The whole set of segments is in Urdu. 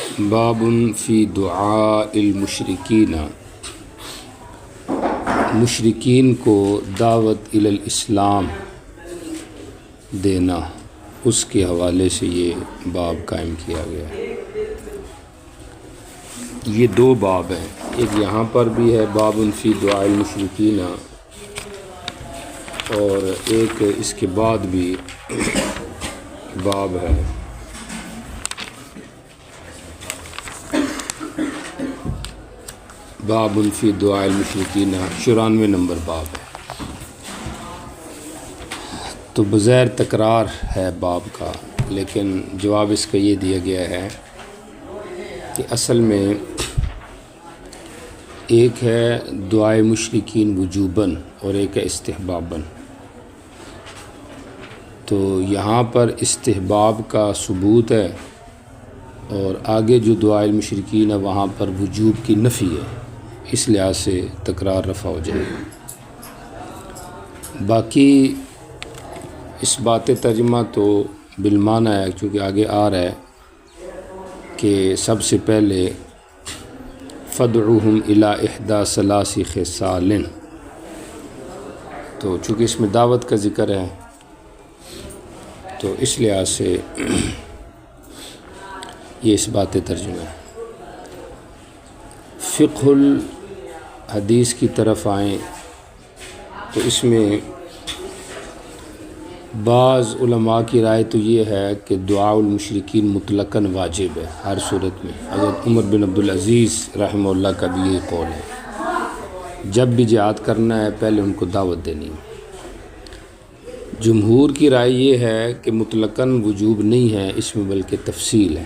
باب فی دعاء المشرکین، مشرکین کو دعوت الی الاسلام دینا، اس کے حوالے سے یہ باب قائم کیا گیا ہے۔ یہ دو باب ہیں، ایک یہاں پر بھی ہے باب فی دعاء المشرکین، اور ایک اس کے بعد بھی باب ہے باب فی دعاء المشرکین، 94 نمبر باب ہے۔ تو بظاہر تکرار ہے باب کا، لیکن جواب اس کا یہ دیا گیا ہے کہ اصل میں ایک ہے دعائے مشرکین وجوباً اور ایک ہے استحباباً۔ تو یہاں پر استحباب کا ثبوت ہے، اور آگے جو دعائے المشرکین ہے وہاں پر وجوب کی نفی ہے، اس لحاظ سے تکرار رفع ہو جائے گا۔ باقی اس بات ترجمہ تو بالمعنی ہے، چونکہ آگے آ رہا ہے کہ سب سے پہلے فدعوہم الی احدی ثلاث خصال، تو چونکہ اس میں دعوت کا ذکر ہے تو اس لحاظ سے یہ اس بات ترجمہ ہے۔ فقہ الحدیث کی طرف آئیں تو اس میں بعض علماء کی رائے تو یہ ہے کہ دعاء المشرکین مطلقاً واجب ہے ہر صورت میں۔ حضرت عمر بن عبدالعزیز رحمہ اللہ کا بھی یہ قول ہے، جب بھی جہاد کرنا ہے پہلے ان کو دعوت دینی ہے۔ جمہور کی رائے یہ ہے کہ مطلقاً وجوب نہیں ہے اس میں، بلکہ تفصیل ہے۔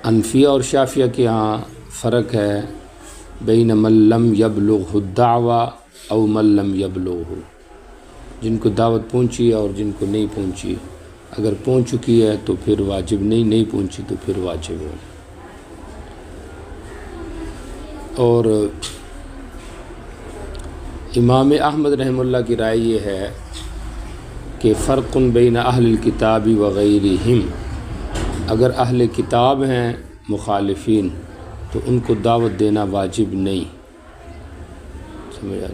حنفیہ اور شافعیہ کے ہاں فرق ہے بین من لم یبلغہ الدعوہ او من لم یبلغہ، جن کو دعوت پہنچی ہے اور جن کو نہیں پہنچی۔ اگر پہنچ چکی ہے تو پھر واجب نہیں پہنچی تو پھر واجب ہے۔ اور امام احمد رحمہ اللہ کی رائے یہ ہے کہ فرق بین اہل الکتاب وغیرہم، اگر اہل کتاب ہیں مخالفین تو ان کو دعوت دینا واجب نہیں، سمجھ آ؟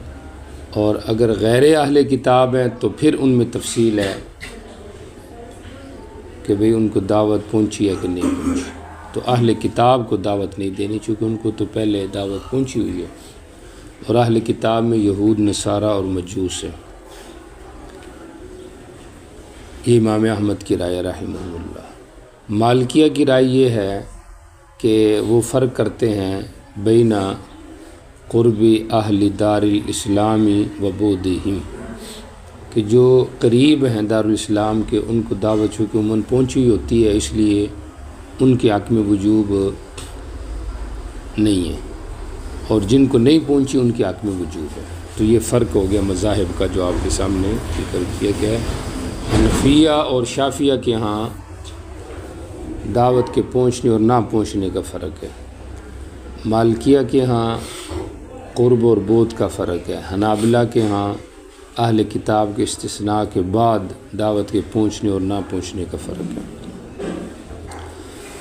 اور اگر غیر اہل کتاب ہیں تو پھر ان میں تفصیل ہے کہ بھئی ان کو دعوت پہنچی ہے کہ نہیں پہنچی۔ تو اہل کتاب کو دعوت نہیں دینی، چونکہ ان کو تو پہلے دعوت پہنچی ہوئی ہے، اور اہل کتاب میں یہود، نصارہ اور مجوس ہے۔ یہ امام احمد کی رائے رحمہ اللہ۔ مالکیہ کی رائے یہ ہے کہ وہ فرق کرتے ہیں بین قرب اہل دار الاسلامی و بعدہم، کہ جو قریب ہیں دار الاسلام کے ان کو دعوت چونکہ عموماً پہنچی ہوتی ہے، اس لیے ان کے حق میں وجوب نہیں ہے، اور جن کو نہیں پہنچی ان کے حق میں وجوب ہے۔ تو یہ فرق ہو گیا مذاہب کا جو آپ کے سامنے ذکر کیا گیا ہے۔ حنفیہ اور شافعیہ کے ہاں دعوت کے پہنچنے اور نہ پہنچنے کا فرق ہے۔ مالکیہ کے ہاں قرب اور بعد کا فرق ہے۔ حنابلہ کے ہاں اہل کتاب کے استثناء کے بعد دعوت کے پہنچنے اور نہ پہنچنے کا فرق ہے۔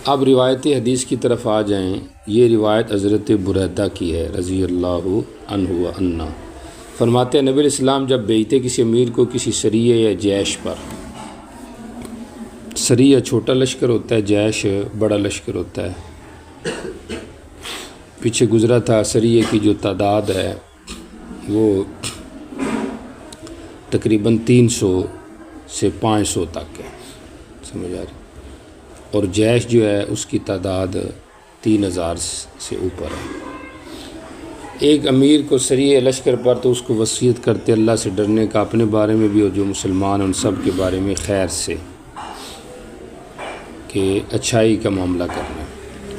اب روایت حدیث کی طرف آ جائیں۔ یہ روایت حضرت بریدہ کی ہے رضی اللہ عنہ و عنہ، فرماتے ہیں نبی علیہ السلام جب بھیجتے کسی امیر کو کسی سریہ یا جیش پر، سریہ چھوٹا لشکر ہوتا ہے، جیش بڑا لشکر ہوتا ہے۔ پیچھے گزرا تھا سریہ کی جو تعداد ہے وہ تقریباً 300 سے 500 تک ہے، سمجھ آ رہی، اور جیش جو ہے اس کی تعداد 3000 سے اوپر ہے۔ ایک امیر کو سریہ لشکر پر تو اس کو وصیت کرتے اللہ سے ڈرنے کا، اپنے بارے میں بھی اور جو مسلمان ان سب کے بارے میں خیر سے، کہ اچھائی کا معاملہ کرنا۔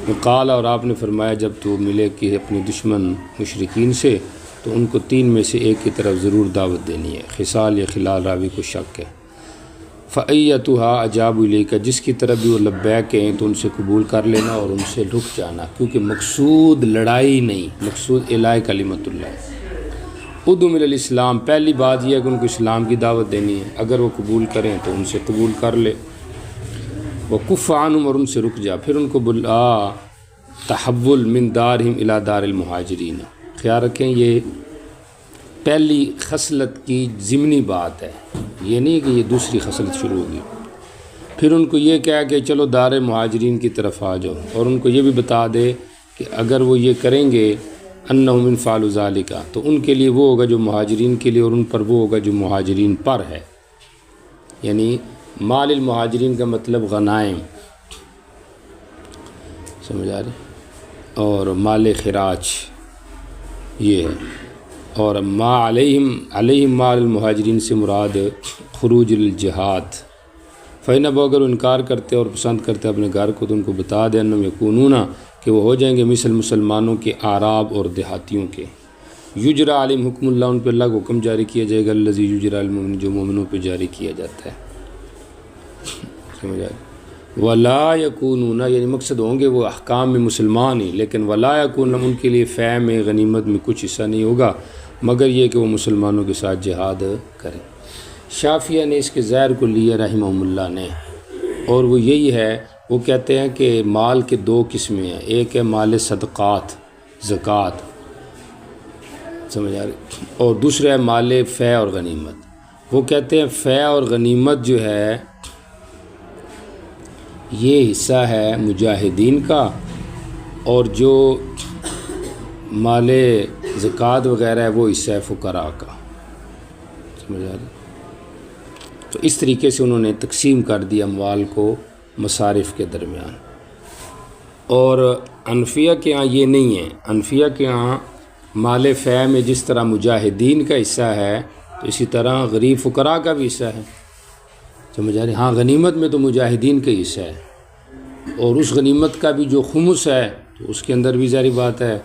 وقال، اور آپ نے فرمایا جب تو ملے کہ اپنے دشمن مشرکین سے تو ان کو 3 میں سے ایک کی طرف ضرور دعوت دینی ہے۔ خصال یا خلال راوی کو شک ہے۔ فَأَيَّتُهَا أَجَابُ إِلَيْكَ، جس کی طرف بھی وہ لبیک کہیں تو ان سے قبول کر لینا اور ان سے رک جانا، کیونکہ مقصود لڑائی نہیں، مقصود اعلاء کلمت اللہ۔ ادعو الی الاسلام، پہلی بات یہ ہے کہ ان کو اسلام کی دعوت دینی ہے، اگر وہ قبول کریں تو ان سے قبول کر لے۔ وکف عنہم، اور ان سے رک جا، پھر ان کو بلا تحول من دارہم الی دار المہاجرین۔ خیال رکھیں یہ پہلی خصلت کی ضمنی بات ہے، یہ نہیں کہ یہ دوسری خصلت شروع ہوگی۔ پھر ان کو یہ کہا کہ چلو دار مہاجرین کی طرف آ جاؤ، اور ان کو یہ بھی بتا دے کہ اگر وہ یہ کریں گے انہم من فعلوا ذالک، تو ان کے لیے وہ ہوگا جو مہاجرین کے لیے، اور ان پر وہ ہوگا جو مہاجرین پر ہے۔ یعنی مال المہاجرین کا مطلب غنائم، سمجھ آ رہی، اور مال خراج یہ ہے، اور ما علیہم مال المہاجرین سے مراد خروج الجہاد۔ فَإِنْ اب اگر انکار کرتے اور پسند کرتے اپنے گھر کو، تو ان کو بتا دیں انہم یکونون کہ وہ ہو جائیں گے مثل مسلمانوں کے اعراب اور دیہاتیوں کے، یجرا علیہم حکم اللہ، ان پہ اللہ کا حکم جاری کیا جائے گا، الذی یجرا المؤمن، جو مومنوں پہ جاری کیا جاتا ہے، سمجھ آئے۔ ولا یکونون، یعنی مقصد ہوں گے وہ احکام میں مسلمان ہی، لیکن ولا یکون، ان کے لیے فیع میں غنیمت میں کچھ حصہ نہیں ہوگا مگر یہ کہ وہ مسلمانوں کے ساتھ جہاد کریں۔ شافعیہ نے اس کے ظاہر کو لیا رحمہم اللہ نے، اور وہ یہی ہے، وہ کہتے ہیں کہ مال کے دو قسمیں ہیں، ایک ہے مال صدقات زکوٰۃ، سمجھ آ رہی، اور دوسرا ہے مال فیع اور غنیمت۔ وہ کہتے ہیں فیع اور غنیمت جو ہے یہ حصہ ہے مجاہدین کا، اور جو مال زکوٰۃ وغیرہ ہے وہ حصہ ہے فقراء کا، سمجھ آ رہی۔ تو اس طریقے سے انہوں نے تقسیم کر دیا اموال کو مصارف کے درمیان۔ اور حنفیہ کے ہاں یہ نہیں ہے، حنفیہ کے ہاں مال فیع میں جس طرح مجاہدین کا حصہ ہے تو اسی طرح غریب فقراء کا بھی حصہ ہے، سمجھ آ رہی۔ ہاں غنیمت میں تو مجاہدین کا حصہ ہے، اور اس غنیمت کا بھی جو خمس ہے تو اس کے اندر بھی ظاہری بات ہے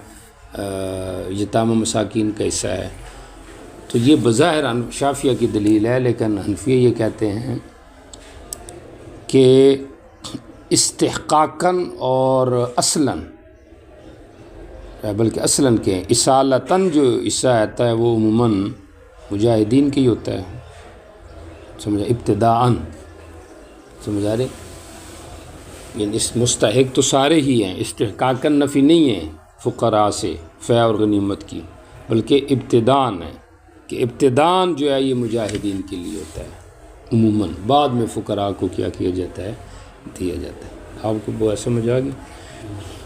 یتامى مساکین کا حصہ ہے۔ تو یہ بظاہر شافعیہ کی دلیل ہے، لیکن حنفیہ یہ کہتے ہیں کہ استحقاقاً اور اصلاً، بلکہ اصلاً کہ اصالتاً جو حصہ آتا ہے وہ عموماً مجاہدین کے ہی ہوتا ہے، سمجھا، ابتداءً، سمجھ آ رہے، یعنی اس مستحق تو سارے ہی ہیں، استحقاقاً نفی نہیں ہے فقراء سے فیع اور غنیمت کی، بلکہ ابتداءً ہے کہ ابتداءً جو ہے یہ مجاہدین کے لیے ہوتا ہے عموماً، بعد میں فقراء کو کیا کیا جاتا ہے، دیا جاتا ہے۔ آپ کو بہت سمجھ آ گئی،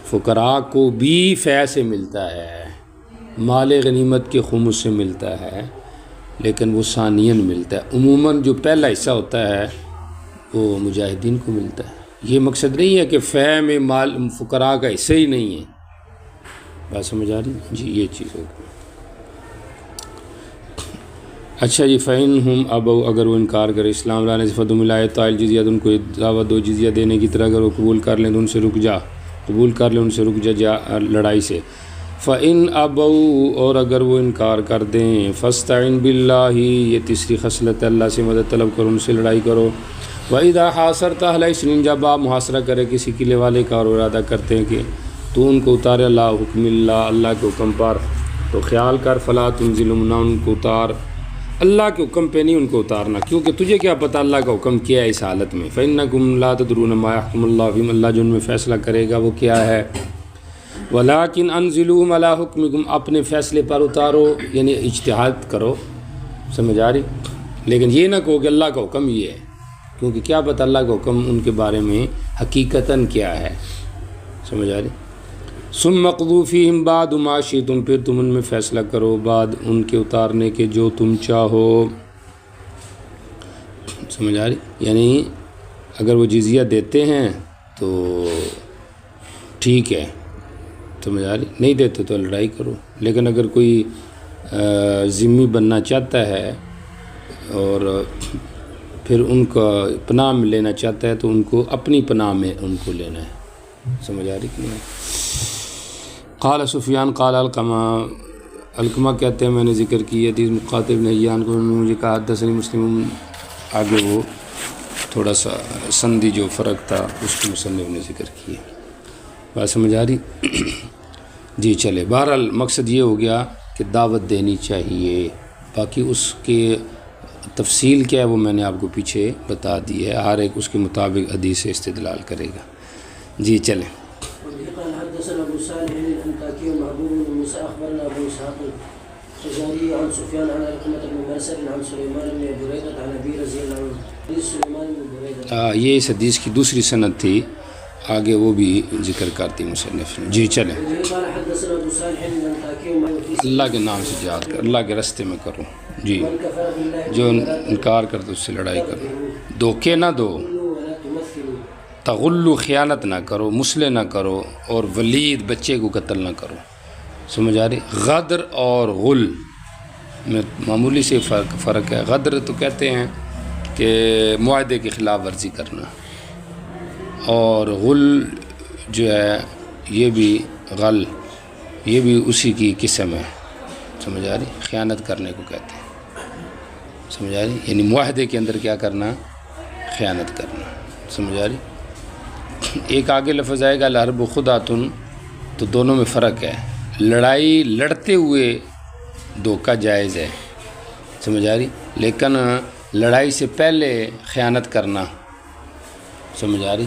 فقراء کو بھی فیع سے ملتا ہے، مال غنیمت کے خمس سے ملتا ہے، لیکن وہ ثانیاً ملتا ہے، عموماً جو پہلا حصہ ہوتا ہے وہ مجاہدین کو ملتا ہے۔ یہ مقصد نہیں ہے کہ فیع میں مال فقراء کا حصہ ہی نہیں ہے، بات سمجھ آ رہی جی، یہ چیز ہوگی۔ اچھا جی، فَإِنْهُمْ أَبَوْا، اگر وہ انکار کرے اسلام لانے سے، فَدُمْ لَا يَطَاعِ الْجِزْيَةَ، ان کو دعوت دو جزیہ دینے کی طرح، اگر وہ قبول کر لیں تو ان سے رک جا، قبول کر لیں ان سے رک جا لڑائی سے۔ فَإِنْ أَبَوْا، اور اگر وہ انکار کر دیں، فَاسْتَعِنْ بِاللَّهِ، یہ تیسری خصلت ہے، اللہ سے مدد طلب کرو، ان سے لڑائی کرو۔ وَإِذَا حَاصَرْتَ أَهْلَ إِسْرٍ، جب آپ محاصرہ کرے کسی قلعے والے کا اور ارادہ کرتے ہیں کہ تو ان کو اتارے اللہ حکم اللہ کے حکم پر، تو خیال کر، فَلَا تُنْزِلْهُمْ، نہ ان کو اتار، اللہ کے حکم پہ نہیں ان کو اتارنا، کیونکہ تجھے کیا پتہ اللہ کا حکم کیا ہے اس حالت میں۔ فَإِنَّكُمْ لَا تَدْرُونَ مَا يَحْكُمُ اللَّهُ فِيهِمْ، اللہ جو ان میں فیصلہ کرے گا وہ کیا ہے۔ وَلَٰكِنْ أَنزِلُوهُمْ عَلَىٰ حُكْمِكُمْ، اپنے فیصلے پر اتارو، یعنی اجتہاد کرو، سمجھ آ رہی، لیکن یہ نہ کہو کہ اللہ کا حکم یہ ہے، کیونکہ کیا پتہ اللہ کا حکم ان کے بارے میں حقیقتاً کیا ہے، سمجھ آ رہی۔ ثُمَّ اقْضُوا فِيهِمْ بَعْدُ مَا شِئْتُمْ، پھر تم ان میں فیصلہ کرو بعد ان کے اتارنے کے جو تم چاہو، سمجھ آ رہی، یعنی اگر وہ جزیہ دیتے ہیں تو ٹھیک ہے، سمجھ آ رہی، نہیں دیتے تو لڑائی کرو، لیکن اگر کوئی ذمہ بننا چاہتا ہے اور پھر ان کا پناہ میں لینا چاہتا ہے تو ان کو اپنی پناہ میں ان کو لینا ہے، سمجھ آ رہی کہ نہیں۔ قال سفیان قال علقمہ کہتے ہیں میں نے ذکر کی حدیث مقاتل بن حیان کو، انہوں نے مجھے کہا حدثنی مسلم، آگے وہ تھوڑا سا سندی جو فرق تھا اس کو مصنف نے ذکر کیا، بات سمجھ آ رہی جی۔ چلے، بہرحال مقصد یہ ہو گیا کہ دعوت دینی چاہیے، باقی اس کے تفصیل کیا ہے وہ میں نے آپ کو پیچھے بتا دی ہے، ہر ایک اس کے مطابق حدیث سے استدلال کرے گا۔ جی چلیں۔ قال حدثنا ابو صالح الانطاكي ومحبوب بن موسى اخبرنا ابو اسحاق الخزاعي عن سفيان عن علقمة بن مرسل عن سليمان بن بريدة عن ابي رضي الله عنه حديث سليمان بن بريدة یہ اس حدیث کی دوسری سند تھی، آگے وہ بھی ذکر کرتی مصنف نے۔ جی چلیں۔ قال حدثنا ابو صالح الانطاكي ومحبوب اللہ کے نام سے جہاد کر، اللہ کے راستے میں کرو۔ جی، من كفر بالله جو انکار کرتے اس سے لڑائی کرو، دھوکے نہ دو، ولا تمثلوا تغلو خیانت نہ کرو، مسلے نہ کرو، اور ولید بچے کو قتل نہ کرو۔ سمجھ آ رہی؟ غدر اور غل میں معمولی سے فرق ہے۔ غدر تو کہتے ہیں کہ معاہدے کی خلاف ورزی کرنا، اور غل جو ہے یہ بھی غل، یہ بھی اسی کی قسم ہے۔ سمجھ آ رہی؟ خیانت کرنے کو کہتے ہیں۔ سمجھ آ رہی؟ یعنی معاہدے کے اندر کیا کرنا؟ خیانت کرنا۔ سمجھ آ رہی؟ ایک آگے لفظ آئے گا الحرب خدعۃ، تو دونوں میں فرق ہے۔ لڑائی لڑتے ہوئے دھوکہ جائز ہے، سمجھ آ رہی، لیکن لڑائی سے پہلے خیانت کرنا، سمجھ آ رہی،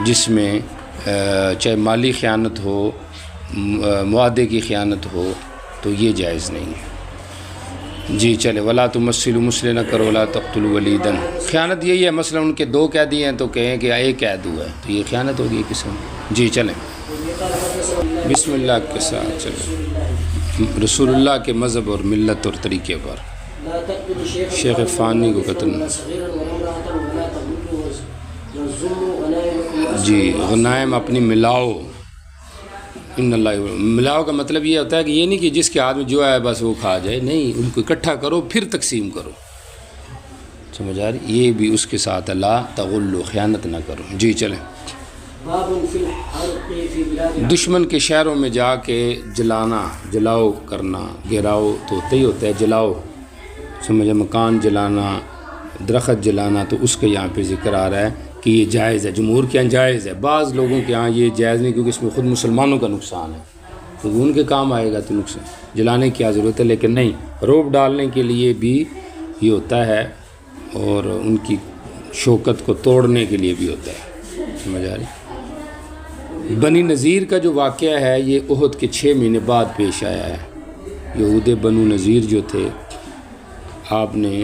جس میں چاہے مالی خیانت ہو، معاہدے کی خیانت ہو، تو یہ جائز نہیں ہے۔ جی چلے۔ ولا تمثلوا، مسلے نہ کرو، ولا تقتلوا ولیدا۔ خیانت یہی ہے، مثلا ان کے دو قیدی ہیں تو کہیں کہ ایک قید ہوا ہے، تو یہ خیانت ہوگی قسم۔ جی چلیں۔ بسم اللہ کے ساتھ چلیں، رسول اللہ کے مذہب اور ملت اور طریقے پر۔ لا تقتلوا شیخ فانی کو قتل ولا صغيرا ولا امرأة ولا تغلوا والظلم غنائمكم جی، غنائم اپنی ملاؤ۔ ان اللہ، ملاؤ کا مطلب یہ ہوتا ہے کہ یہ نہیں کہ جس کے ہاتھ میں جو ہے بس وہ کھا جائے، نہیں، ان کو اکٹھا کرو پھر تقسیم کرو۔ سمجھ آ رہی؟ یہ بھی اس کے ساتھ لا تغلو، خیانت نہ کرو۔ جی چلیں۔ باب في الحرق في بلاد دشمن کے شہروں میں جا کے جلانا، جلاؤ کرنا، گھیراؤ تو ہوتا ہی ہوتا ہے، جلاؤ، سمجھے، مکان جلانا، درخت جلانا، تو اس کے یہاں پہ ذکر آ رہا ہے کہ یہ جائز ہے۔ جمہور کے یہاں جائز ہے، بعض لوگوں کے یہاں یہ جائز نہیں، کیونکہ اس میں خود مسلمانوں کا نقصان ہے، کیونکہ ان کے کام آئے گا تو نقصان جلانے کی کیا ضرورت ہے، لیکن نہیں، روب ڈالنے کے لیے بھی یہ ہوتا ہے، اور ان کی شوکت کو توڑنے کے لیے بھی ہوتا ہے۔ سمجھ آ رہی؟ بنی نذیر کا جو واقعہ ہے یہ احد کے 6 مہینے بعد پیش آیا ہے۔ یہود بنو نذیر جو تھے، آپ نے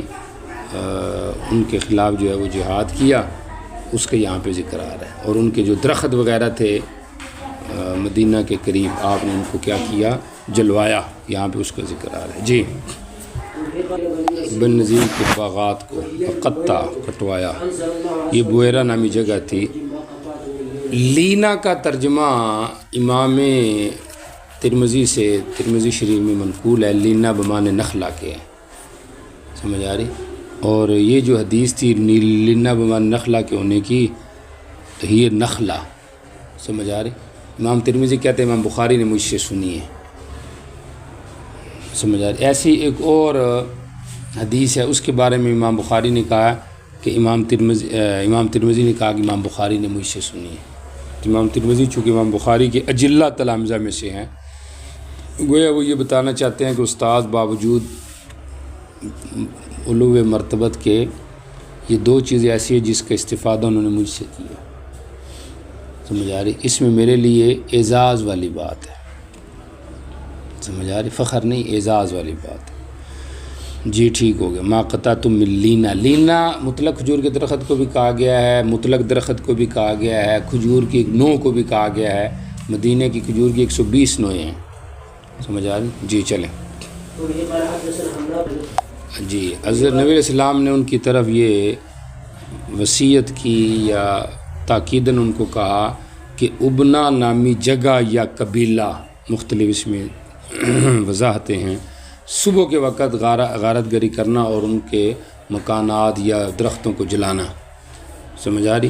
ان کے خلاف جو ہے وہ جہاد کیا، اس کے یہاں پہ ذکر آ رہا ہے، اور ان کے جو درخت وغیرہ تھے مدینہ کے قریب، آپ نے ان کو کیا کیا؟ جلوایا، یہاں پہ اس کا ذکر آ رہا ہے۔ جی، بن نذیر کے باغات کو قطع، کٹوایا۔ یہ بویرہ نامی جگہ تھی۔ لینا کا ترجمہ امام ترمذی سے، ترمذی شریف میں منقول ہے، لینا بمعنی نخلا کے ہے، سمجھ آ رہی، اور یہ جو حدیث تھی لینا بمعنی نخلا کے ہونے کی، تو یہ نخلا، سمجھ آ رہی، امام ترمذی کہتے ہیں امام بخاری نے مجھ سے سنی ہے، سمجھ آ رہی۔ ایسی ایک اور حدیث ہے، اس کے بارے میں امام بخاری نے کہا کہ امام ترمذی نے کہا کہ امام بخاری نے مجھ سے سنی ہے۔ امام ترمذی چونکہ امام بخاری کے اجلہ تلامذہ میں سے ہیں، گویا وہ یہ بتانا چاہتے ہیں کہ استاد باوجود علو مرتبت کے یہ دو چیزیں ایسی ہیں جس کا استفادہ انہوں نے مجھ سے کیا، سمجھ آ رہی، اس میں میرے لیے اعزاز والی بات ہے، سمجھ آ رہی، فخر نہیں، اعزاز والی بات ہے۔ جی ٹھیک ہو گیا۔ ما قطعتم من لینا، لینا مطلق کھجور کے درخت کو بھی کہا گیا ہے، مطلق درخت کو بھی کہا گیا ہے، کھجور کی ایک نوع کو بھی کہا گیا ہے۔ مدینہ کی کھجور کی 120 نوعیں ہیں، سمجھ آ رہی؟ جی چلیں۔ جی، حضرت نبی علیہ السلام نے ان کی طرف یہ وصیت کی یا تاکیداً ان کو کہا کہ ابنا نامی جگہ یا قبیلہ، مختلف اس میں وضاحتیں ہیں، صبح کے وقت غارت گری کرنا اور ان کے مکانات یا درختوں کو جلانا، سمجھ آ رہی۔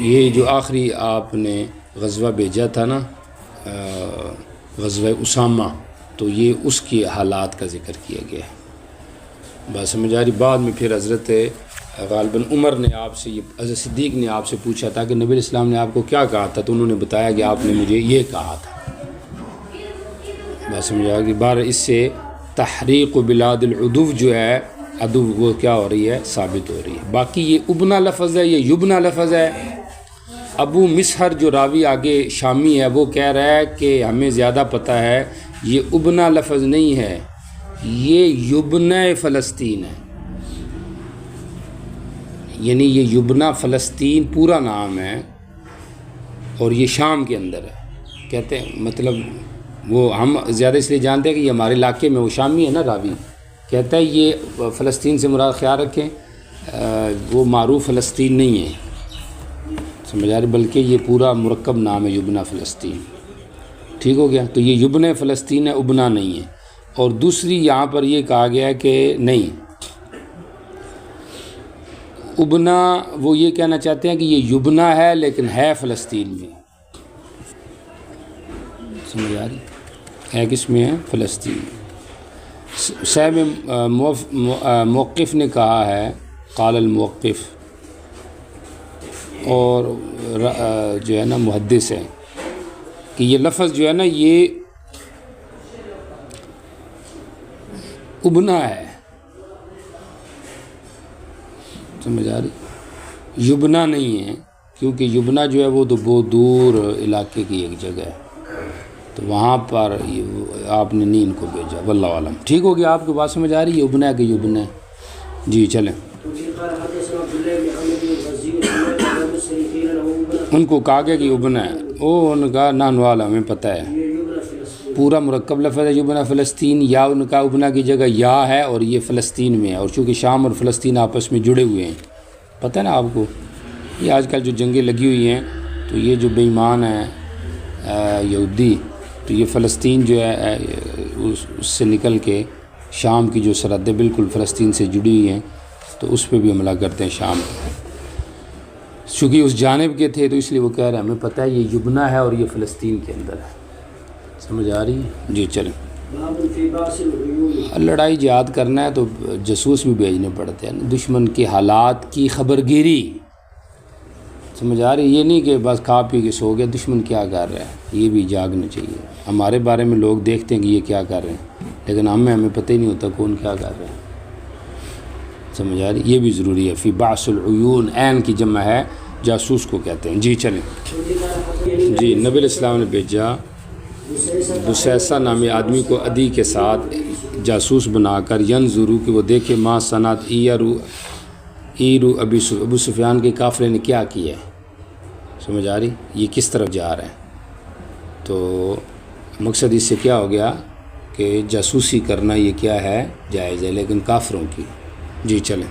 یہ جو آخری آپ نے غزوہ بھیجا تھا نا، غزوہ اسامہ، تو یہ اس کی حالات کا ذکر کیا گیا ہے، بات سمجھ آ رہی۔ بعد میں پھر حضرت غالباً عمر نے آپ سے، حضرت صدیق نے آپ سے پوچھا تھا کہ نبی علیہ السلام نے آپ کو کیا کہا تھا، تو انہوں نے بتایا کہ آپ نے مجھے یہ کہا تھا، بات سمجھ آ گئی۔ بار اس سے تحریق بلاد العدو جو ہے ادو وہ کیا ہو رہی ہے، ثابت ہو رہی ہے۔ باقی یہ ابنا لفظ ہے، یہ یبنا لفظ ہے۔ ابو مسہر جو راوی آگے شامی ہے وہ کہہ رہا ہے کہ ہمیں زیادہ پتہ ہے یہ ابنا لفظ نہیں ہے، یہ یبنہ فلسطین ہے، یعنی یہ یبنہ فلسطین پورا نام ہے اور یہ شام کے اندر ہے۔ کہتے ہیں مطلب وہ ہم زیادہ اس لیے جانتے ہیں کہ یہ ہمارے علاقے میں وہ شامی ہے نا راوی، کہتا ہے یہ فلسطین سے مراد خیال رکھیں وہ معروف فلسطین نہیں ہے، سمجھ آ رہی، بلکہ یہ پورا مرکب نام ہے یبنہ فلسطین۔ ٹھیک ہو گیا، تو یہ یبنہ فلسطین ہے، ابنا نہیں ہے۔ اور دوسری یہاں پر یہ کہا گیا ہے کہ نہیں، ابنا وہ یہ کہنا چاہتے ہیں کہ یہ یبنہ ہے لیکن ہے فلسطین میں، سمجھ آ رہی ہے کس میں ہے، فلسطین۔ صاحب موقف نے کہا ہے، قال الموقف، اور جو ہے نا محدث ہے کہ یہ لفظ جو ہے نا یہ ابنا ہے، سمجھ آ رہی، یبنا نہیں ہے، کیونکہ یبنا جو ہے وہ تو بہت دور علاقے کی ایک جگہ ہے، تو وہاں پر آپ نے نہیں ان کو بھیجا، واللہ عالم۔ ٹھیک ہو گیا، آپ کی بات سمجھ آ رہی ہے، یبنا کہ یبنا ہے؟ جی چلیں۔ ان کو کہا گیا کہ یبنا ہے، ان نے کہا نان والا ہمیں پتہ ہے، پورا مرکب لفظ ہے یبنہ فلسطین، یا ان کا ابنا کی جگہ یا ہے اور یہ فلسطین میں ہے، اور چونکہ شام اور فلسطین آپس میں جڑے ہوئے ہیں، پتہ ہے نا آپ کو، یہ آج کل جو جنگیں لگی ہوئی ہیں تو یہ جو بے ایمان ہیں یہودی، تو یہ فلسطین جو ہے اس سے نکل کے شام کی جو سرحدیں بالکل فلسطین سے جڑی ہوئی ہیں تو اس پہ بھی حملہ کرتے ہیں شام، چونکہ اس جانب کے تھے تو اس لیے وہ کہہ رہے ہیں ہمیں پتہ ہے یہ یبنہ ہے اور یہ فلسطین کے اندر ہے، سمجھ آ رہی ہے؟ جی چلیں۔ لڑائی جہاد کرنا ہے تو جاسوس بھی بھیجنے پڑتے ہیں، دشمن کے حالات کی خبرگیری، سمجھ آ رہی، یہ نہیں کہ بس کھا پی کے سو گیا، دشمن کیا کر رہا ہے یہ بھی جاگنا چاہیے۔ ہمارے بارے میں لوگ دیکھتے ہیں کہ یہ کیا کر رہے ہیں، لیکن ہمیں پتہ ہی نہیں ہوتا کون کیا کر رہا ہے، سمجھ آ رہی، یہ بھی ضروری ہے۔ فی بعث العیون، عین کی جمع ہے، جاسوس کو کہتے ہیں۔ جی چلیں۔ جی نبی علیہ السلام نے بھیجا بسیسہ نامی آدمی کو عدی کے ساتھ جاسوس بنا کر، ینظرو کہ وہ دیکھے ما صنعت ایرو ابو سفیان کے قافلے نے کیا کیا ہے، سمجھ آ رہی، یہ کس طرف جا رہے ہیں۔ تو مقصد اس سے کیا ہو گیا کہ جاسوسی کرنا یہ کیا ہے، جائز ہے، لیکن کافروں کی۔ جی چلیں۔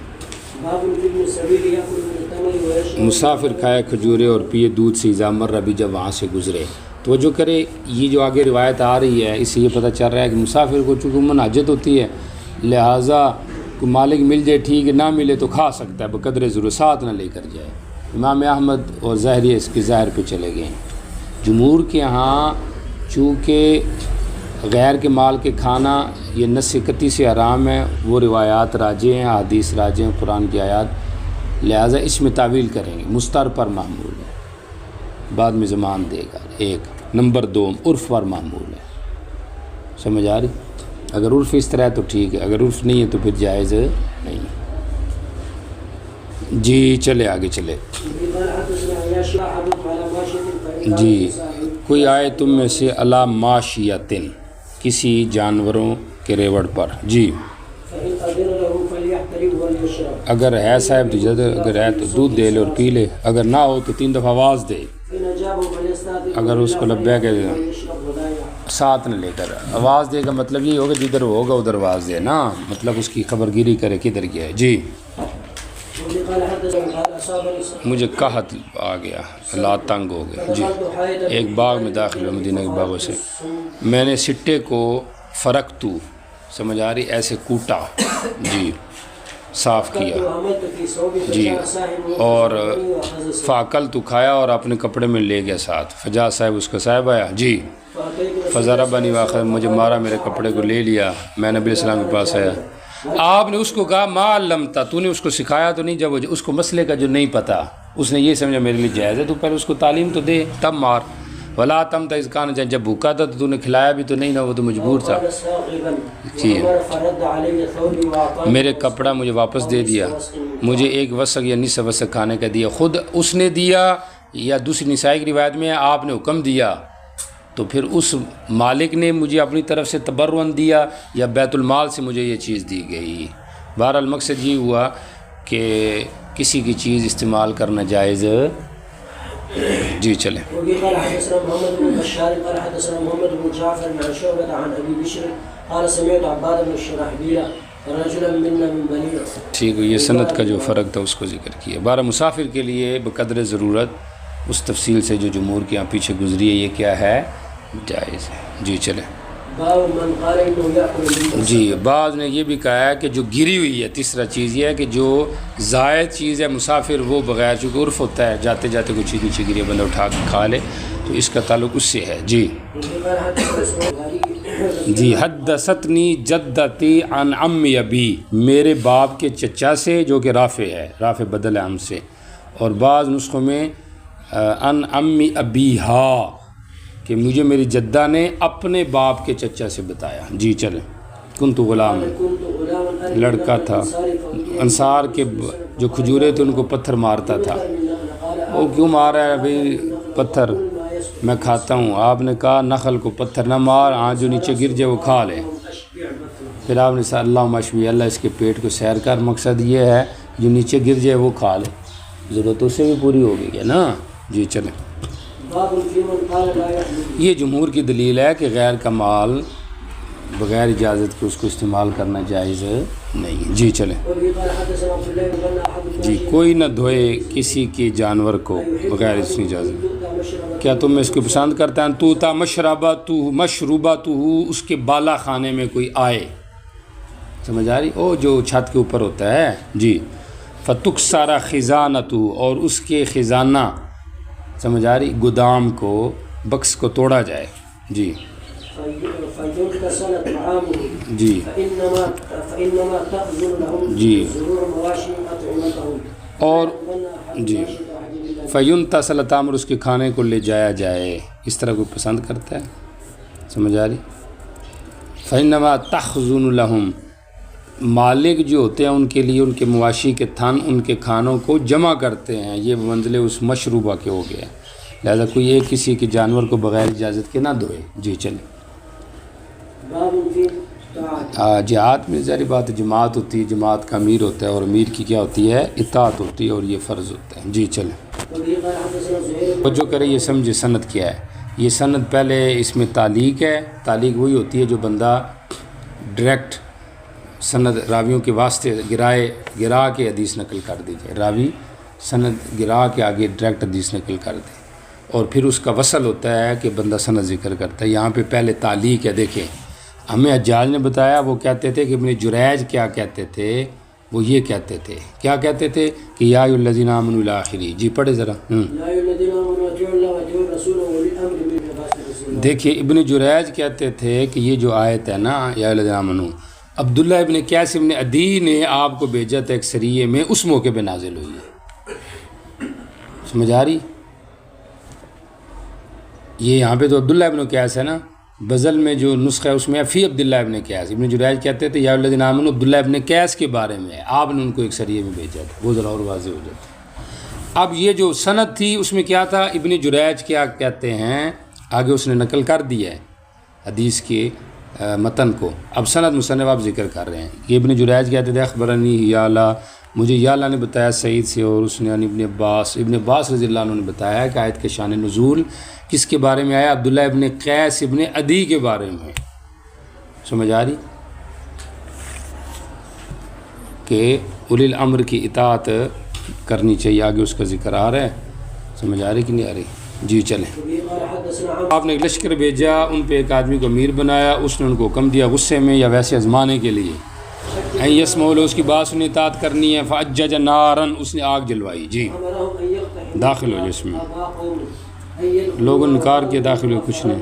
مسافر کھائے کھجورے اور پیے دودھ سے اذا مر، بھی جب وہاں سے گزرے۔ توجہ کرے، یہ جو آگے روایت آ رہی ہے اس سے یہ پتہ چل رہا ہے کہ مسافر کو چونکہ من حاجت ہوتی ہے، لہٰذا کو مالک مل جائے ٹھیک ہے، نہ ملے تو کھا سکتا ہے بقدر ضرورت، ساتھ نہ لے کر جائے۔ امام احمد اور ظاہری اس کے ظاہر پہ چلے گئے ہیں۔ جمہور کے ہاں چونکہ غیر کے مال کے کھانا یہ نص قطعی سے حرام ہے، وہ روایات راجع ہیں، حدیث راجع ہیں، قرآن کی آیات، لہٰذا اس میں تعویل کریں گے، مستر پر معمول ہے، بعد میں زمان دے گا۔ ایک نمبر دو، عرف پر معمول ہے، سمجھ آ رہی، اگر عرف اس طرح ہے تو ٹھیک ہے، اگر عرف نہیں ہے تو پھر جائز نہیں۔ جی چلے آگے چلے۔ جی کوئی آئے تم میں سے علی ماشیتن، کسی جانوروں کے ریوڑ پر، جی اگر ہے صاحب تو اگر ہے تو دودھ دے لے اور پی لے، اگر نہ ہو تو 3 دفعہ آواز دے، اگر اس کو لبے کہ ساتھ نہ لے کر آواز دے گا، مطلب یہ ہوگا جدھر ہوگا ادھر آواز دے نا، مطلب اس کی خبرگیری کرے کدھر گیا ہے۔ جی مجھے قحط آ گیا، حالات تنگ ہو گئے۔ جی ایک باغ میں داخل ہو، مدینہ کے باغوں سے، میں نے سٹے کو فرقتو، سمجھ آ رہی، ایسے کوٹا، جی صاف کیا، جی اور فاکل تو کھایا اور اپنے کپڑے میں لے گیا ساتھ، فجا صاحب اس کا صاحب آیا، جی فضربنی واخذ، مجھے مارا، میرے کپڑے کو لے لیا، میں نبی علیہ السلام کے پاس آیا، آپ نے اس کو کہا ما علمتا، تو نے اس کو سکھایا تو نہیں، جب اس کو مسئلے کا جو نہیں پتہ، اس نے یہ سمجھا میرے لیے جائز ہے، تو پہلے اس کو تعلیم تو دے تب مار۔ ولا تم تذ کان، جب بھوکا تھا تو نے کھلایا بھی تو نہیں نا، وہ تو مجبور تھا. جی میرے کپڑا مجھے واپس دے دیا، مجھے ایک وسق یا نصف وسق کھانے کا دیا، خود اس نے دیا یا دوسری نسائی کی روایت میں آپ نے حکم دیا، تو پھر اس مالک نے مجھے اپنی طرف سے تبرعاً دیا یا بیت المال سے مجھے یہ چیز دی گئی. بہرحال مقصد یہ ہوا کہ کسی کی چیز استعمال کرنا جائز. جی چلیں. وبه قال حدثنا محمد بن بشار قال حدثنا محمد بن جعفر عن شعبة عن ابي بشر قال سمعت عباد بن الشرحبيل رجلا منا من بني. ٹھیک ہے، یہ سند کا جو فرق تھا اس کو ذکر کیا. بارہ مسافر کے لیے بقدر ضرورت اس تفصیل سے جو جمہور کے یہاں پیچھے گزری ہے، یہ کیا ہے؟ جائز ہے. جی چلیں. جی بعض نے یہ بھی کہا ہے کہ جو گری ہوئی ہے، تیسرا چیز یہ ہے کہ جو زائد چیز ہے مسافر وہ بغیر، چونکہ عرف ہوتا ہے جاتے جاتے کوئی چیز نیچے گری ہے بندہ اٹھا کے کھا لے، تو اس کا تعلق اس سے ہے. جی جی حدثتنی جدتی عن عمی ابی، میرے باپ کے چچا سے جو کہ رافع ہے، رافع بدل ہے ہم سے، اور بعض نسخوں میں عن عمی ابیہا کہ مجھے میری جدہ نے اپنے باپ کے چچا سے بتایا. جی چلیں. کنت غلام، لڑکا تھا، انصار کے جو کھجورے تھے ان کو پتھر مارتا تھا. وہ کیوں مار رہا ہے بھائی پتھر؟ میں کھاتا ہوں. آپ نے کہا نخل کو پتھر نہ مار، ہاں جو نیچے گر جائے وہ کھا لے. پھر آپ نے کہا اللہ مشوی، اللہ اس کے پیٹ کو سیر کر. مقصد یہ ہے جو نیچے گر جائے وہ کھا لے، ضرورت اس سے بھی پوری ہو گئی ہے نا. جی چلیں. یہ جمہور کی دلیل ہے کہ غیر کا مال بغیر اجازت کے اس کو استعمال کرنا جائز نہیں. جی چلیں. جی کوئی نہ دھوئے کسی کے جانور کو بغیر اس کی اجازت. کیا تم اس کو پسند کرتا ہے؟ تو تا مشروبہ تو اس کے بالا خانے میں کوئی آئے، سمجھ آ رہی؟ او جو چھت کے اوپر ہوتا ہے. جی فتک سارا خزانہ، اور اس کے خزانہ، سمجھ آ رہی، گودام کو، بکس کو توڑا جائے. جی جی جی اور جی فیون تسلطام، اور اس کے کھانے کو لے جایا جائے. اس طرح کوئی پسند کرتا ہے، سمجھ آ رہی؟ فإنما تخزن لهم، مالک جو ہوتے ہیں ان کے لیے ان کے مواشی کے تھن ان کے کھانوں کو جمع کرتے ہیں. یہ منزلے اس مشروبہ کے ہو گیا، لہذا کوئی ایک کسی کے جانور کو بغیر اجازت کے نہ دھوئے. جی چلیں. جہاد میں ظاہری بات جماعت ہوتی ہے، جماعت کا امیر ہوتا ہے، اور امیر کی کیا ہوتی ہے؟ اطاعت ہوتی ہے، اور یہ فرض ہوتا ہے. جی چلیں. جو کرے یہ سمجھے سند کیا ہے. یہ سند پہلے اس میں تعلیق ہے. تعلیق وہی ہوتی ہے جو بندہ ڈائریکٹ سند راویوں کے واسطے گرا کے حدیث نقل کر دی جائے. راوی سند گرا کے آگے ڈائریکٹ حدیث نقل کر دے، اور پھر اس کا وصل ہوتا ہے کہ بندہ سند ذکر کرتا ہے. یہاں پہ پہلے تعلیق ہے. دیکھیں ہمیں حجاج نے بتایا، وہ کہتے تھے کہ ابن جریج کیا کہتے تھے؟ وہ یہ کہتے تھے، کیا کہتے تھے کہ یا ایھا الذین آمنوا الی آخری. جی پڑھے ذرا. دیکھیے ابن جریج کہتے تھے کہ یہ جو آیت ہے نا یا ایھا الذین آمنوا، عبداللہ ابن قیس ابن عدی نے آپ کو بھیجا تھا ایک سریے میں، اس موقع پہ نازل ہوئی ہے. سمجھ آ رہی؟ یہ یہاں پہ تو عبداللہ ابن قیس ہے نا، بزل میں جو نسخہ ہے اس میں فی عبداللہ ابن قیس. ابن جریج کہتے تھے یا الذین آمنوا عبداللہ ابن قیس کے بارے میں آپ نے ان کو ایک سریے میں بھیجا تھا. وہ ذرا اور واضح ہو جاتا. اب یہ جو سند تھی اس میں کیا تھا؟ ابن جریج کیا کہتے ہیں، آگے اس نے نقل کر دیا ہے حدیث کے متن کو. اب سند مصنف آپ ذکر کر رہے ہیں. یہ ابن جریج کہتے تھے اخبرنی یعلا، مجھے یعلا نے بتایا سعید سے، اور اس نے ابن عباس رضی اللہ عنہ نے بتایا کہ آیت کے شان نزول کس کے بارے میں آیا؟ عبداللہ ابن قیس ابن عدی کے بارے میں. سمجھ آ رہی؟ کہ اولی الامر کی اطاعت کرنی چاہیے. آگے اس کا ذکر آ رہا ہے. سمجھ آ رہی کہ نہیں آ رہی؟ جی چلیں. آپ نے ایک لشکر بھیجا، ان پہ ایک آدمی کو امیر بنایا، اس نے ان کو حکم دیا غصے میں یا ویسے آزمانے کے لیے، یسمعوا، اس کی بات سنیں، اطاعت کرنی ہے. فاجج نارا، اس نے آگ جلوائی. جی داخل ہو جس میں لوگوں نے انکار کیا، داخل ہوئے کچھ نہیں.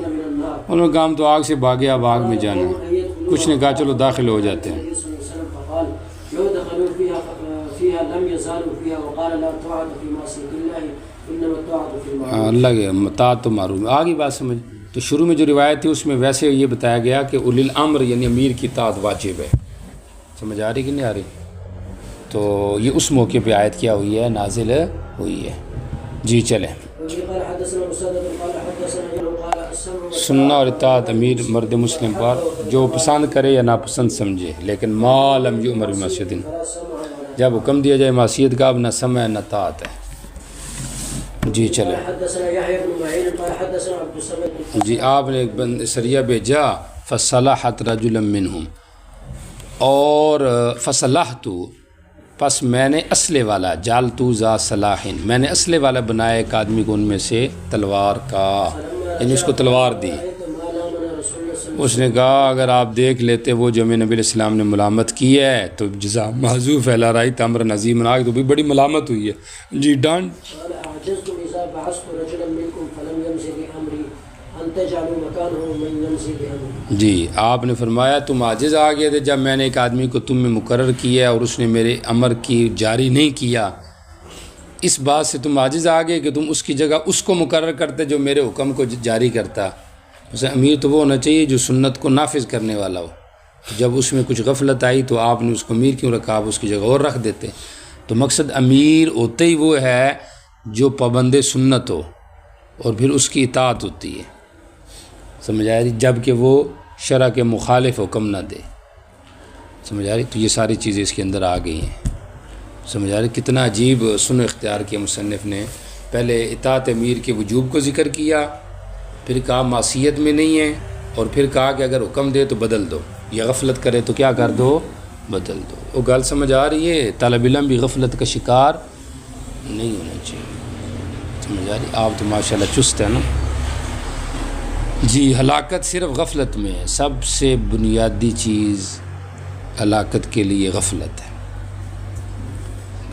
انہوں نے کہا ہم تو آگ سے بھاگے، اب آگ میں جانا ہے. کچھ نے کہا چلو داخل ہو جاتے ہیں. والطاعة في المعروف. اللہ کے مطاعت و معروف آگے بات سمجھ. تو شروع میں جو روایت تھی اس میں ویسے یہ بتایا گیا کہ اولی الامر یعنی امیر کی اطاعت واجب ہے. سمجھ آ رہی کہ نہیں آ رہی؟ تو یہ اس موقع پہ آیت کیا ہوئی ہے، نازل ہوئی ہے. جی چلیں. سننا اور اطاعت امیر مرد مسلم پر جو پسند کرے یا ناپسند سمجھے، لیکن ما لم یؤمر بمعصیۃ، جب حکم دیا جائے معصیت کا اب نہ سمع نہ طاعت ہے. جی چلیں. جی آپ نے ایک سریہ بھیجا فصلحت رجلا منہم، اور فصلحت پس میں نے اسلحے والا، جالتو ذا صلاح، میں نے اسلحے والا بنایا ایک آدمی کو ان میں سے تلوار کا، یعنی اس کو تلوار دی. اس نے کہا اگر آپ دیکھ لیتے وہ جو میں نبی علیہ السلام نے ملامت کی ہے تو جزا محذوف ہے، لا رأیت امرا عظیما، تو بھی بڑی ملامت ہوئی ہے. جی ڈان. جی آپ نے فرمایا تم عاجز آ گئے تھے جب میں نے ایک آدمی کو تم میں مقرر کیا اور اس نے میرے امر کی جاری نہیں کیا. اس بات سے تم عاجز آ گئے کہ تم اس کی جگہ اس کو مقرر کرتے جو میرے حکم کو جاری کرتا. اسے امیر تو وہ ہونا چاہیے جو سنت کو نافذ کرنے والا ہو. جب اس میں کچھ غفلت آئی تو آپ نے اس کو امیر کیوں رکھا، آپ اس کی جگہ اور رکھ دیتے. تو مقصد امیر ہوتے ہی وہ ہے جو پابند سنت ہو اور پھر اس کی اطاعت ہوتی ہے. سمجھ آ رہی؟ جب کہ وہ شرع کے مخالف حکم نہ دے. سمجھ آ رہی؟ تو یہ ساری چیزیں اس کے اندر آ گئی ہیں. سمجھ آ رہی؟ کتنا عجیب سنو اختیار کیا مصنف نے. پہلے اطاعت امیر کے وجوب کو ذکر کیا، پھر کہا معصیت میں نہیں ہے، اور پھر کہا کہ اگر حکم دے تو بدل دو، یا غفلت کرے تو کیا کر دو، بدل دو. وہ گل سمجھ آ رہی ہے؟ طالب علم بھی غفلت کا شکار نہیں ہونا چاہیے. سمجھ آ رہی؟ آپ تو ماشاءاللہ چست ہے نا. جی ہلاکت صرف غفلت میں ہے. سب سے بنیادی چیز ہلاکت کے لیے غفلت ہے.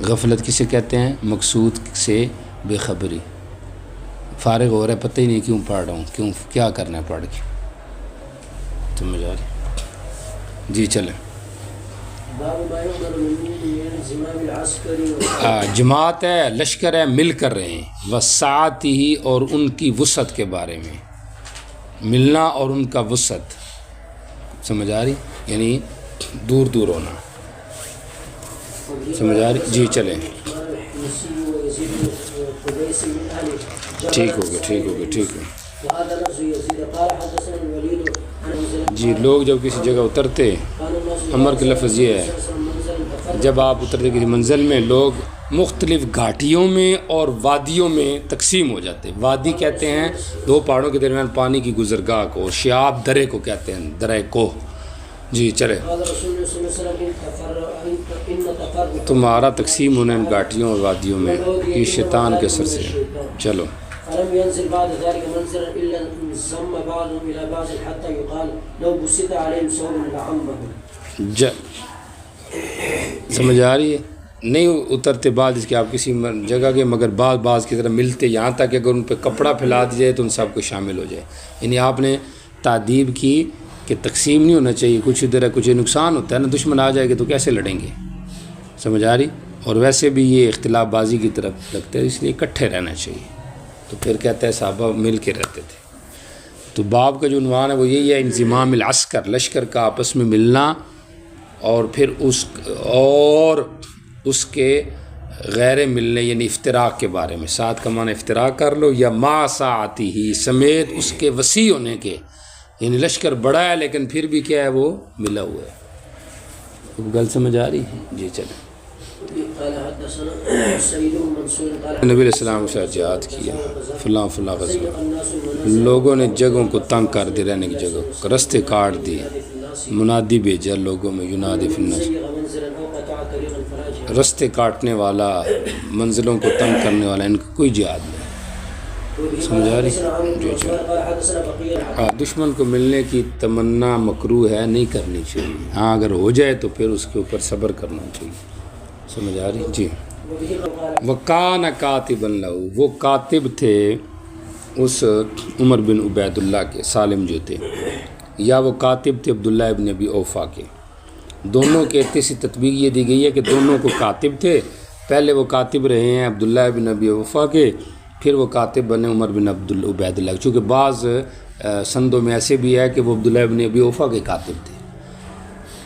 غفلت کسے کہتے ہیں؟ مقصود سے بے خبری. فارغ ہو رہا ہے، پتہ ہی نہیں کیوں پڑھ رہا ہوں، کیوں کیا کرنا ہے پڑھ کے. سمجھ آ رہی؟ جی چلیں. جماعت ہے، لشکر ہے، مل کر رہے ہیں. وسعت ہی، اور ان کی وسعت کے بارے میں، ملنا اور ان کا وسعت. سمجھ آ رہی؟ یعنی دور دور ہونا. سمجھ آ رہی؟ جی چلیں. ٹھیک ہو گیا، ٹھیک ہو گیا، ٹھیک ہے. جی لوگ جب کسی جگہ اترتے، امر کا لفظ یہ ہے جب آپ اترتے کسی منزل میں، لوگ مختلف گھاٹیوں میں اور وادیوں میں تقسیم ہو جاتے. وادی کہتے ہیں دو پہاڑوں کے درمیان پانی کی گزرگاہ کو، شیاب درے کو کہتے ہیں، درے کو. جی چلے. تمہارا تقسیم ہونا ان گھاٹیوں اور وادیوں میں یہ شیطان کے اثر سے. چلو. سمجھ آ رہی ہے؟ نہیں اترتے بعد اس کے آپ کسی جگہ کے، مگر بعض کی طرح ملتے، یہاں تک کہ اگر ان پہ کپڑا پھیلا دیا جائے تو ان سب کو شامل ہو جائے. یعنی آپ نے تعدیب کی کہ تقسیم نہیں ہونا چاہیے، کچھ ادھر ہے کچھ نقصان ہوتا ہے نا. دشمن آ جائے گا تو کیسے لڑیں گے. سمجھ آ رہی؟ اور ویسے بھی یہ اختلاف بازی کی طرف لگتا ہے، اس لیے اکٹھے رہنا چاہیے. تو پھر کہتا ہے صحابہ مل کے رہتے تھے. تو باب کا جو عنوان ہے وہ یہی ہے، انضمام العسکر، لشکر کا آپس میں ملنا، اور پھر اس کے غیر ملنے یعنی افتراق کے بارے میں. ساتھ کا معنی افتراق کر لو، یا ما ساعتی ہی، سمیت اس کے وسیع ہونے کے، یعنی لشکر بڑا ہے لیکن پھر بھی کیا ہے وہ ملا ہوا ہے. گل سمجھ آ رہی ہے؟ جی چلیں. نبی علیہ السلام کے ساتھ جہاد کیا، فلاں غزوہ، لوگوں نے جگہوں کو تنگ کر دی، رہنے کی جگہ رستے کاٹ دیے. منادی بھیجا لوگوں میں، ینادی فی الناس، رستے کاٹنے والا، منزلوں کو تنگ کرنے والا، ان کا کوئی جہاد نہیں. سمجھ آ رہی؟ جی جی. دشمن کو ملنے کی تمنا مکروہ ہے، نہیں کرنی چاہیے. ہاں اگر ہو جائے تو پھر اس کے اوپر صبر کرنا چاہیے. سمجھ آ رہی؟ جی. وَكَانَ كَاتِبًا لَهُ، وہ کاتب تھے اس عمر بن عبید اللہ کے، سالم جو تھے، یا وہ کاتب تھے عبداللہ ابن ابی اوفا کے. دونوں کے تیسری تطبیق یہ دی گئی ہے کہ دونوں کو کاتب تھے. پہلے وہ کاتب رہے ہیں عبداللہ ابن ابی اوفا کے، پھر وہ کاتب بنے عمر بن عبید اللہ، چونکہ بعض سندوں میں ایسے بھی ہے کہ وہ عبداللہ بن ابی اوفا کے کاتب تھے۔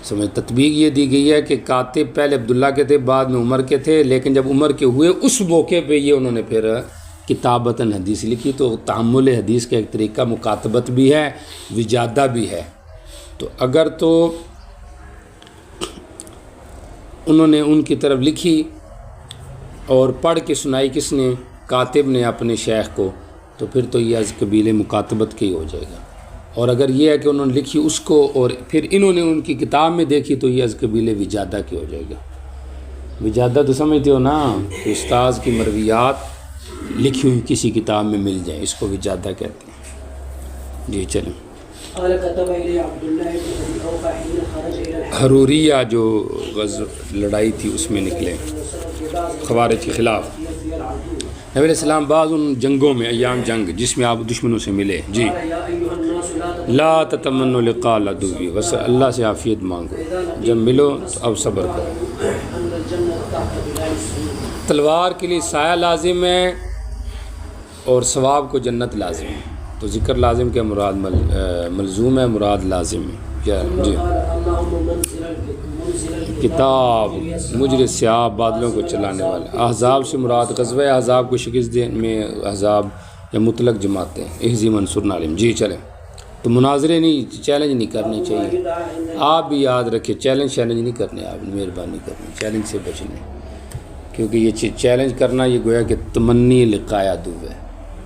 سمجھ تطبیق یہ دی گئی ہے کہ کاتب پہلے عبداللہ کے تھے، بعد میں عمر کے تھے، لیکن جب عمر کے ہوئے اس موقع پہ یہ انہوں نے پھر کتابتاً حدیث لکھی۔ تو تحمل حدیث کا ایک طریقہ مکاتبت بھی ہے، وجادہ بھی ہے۔ تو اگر تو انہوں نے ان کی طرف لکھی اور پڑھ کے سنائی کس نے؟ کاتب نے اپنے شیخ کو، تو پھر تو یہ از قبیل مکاتبت کے ہی ہو جائے گا۔ اور اگر یہ ہے کہ انہوں نے لکھی اس کو اور پھر انہوں نے ان کی کتاب میں دیکھی تو یہ از قبیل وجادہ کی ہو جائے گا۔ وجادہ تو سمجھتے ہو نا، کہ استاذ کی مرویات لکھی ہوئی کسی کتاب میں مل جائیں، اس کو وجادہ کہتے ہیں۔ جی چلیں۔ حروریہ جو لڑائی تھی اس میں نکلے خوارج کے خلاف۔ نبی علیہ السلام بعض ان جنگوں میں، ایام جنگ جس میں آپ دشمنوں سے ملے، جی لا تتمنوا لقاء العدو، بس اللہ سے عافیت مانگو، جب ملو تو اب صبر کرو۔ تلوار کے لیے سایہ لازم ہے اور ثواب کو جنت لازم ہے۔ تو ذکر لازم کیا مراد ملزوم ہے، مراد لازم ہے کیا؟ جی کتاب مجر سیاہ بادلوں کو چلانے والا۔ احزاب سے مراد غزوہ احزاب کو شکست دینے میں احزاب یا مطلق جماعتیں، احزی منصور عالم۔ جی چلیں۔ تو مناظرے نہیں، چیلنج نہیں کرنے چاہیے۔ آپ بھی یاد رکھیں چیلنج نہیں کرنے، آپ نے مہربانی کرنی، چیلنج سے بچنے، کیونکہ یہ چیلنج کرنا یہ گویا کہ تمنی لقاء عدو ہے۔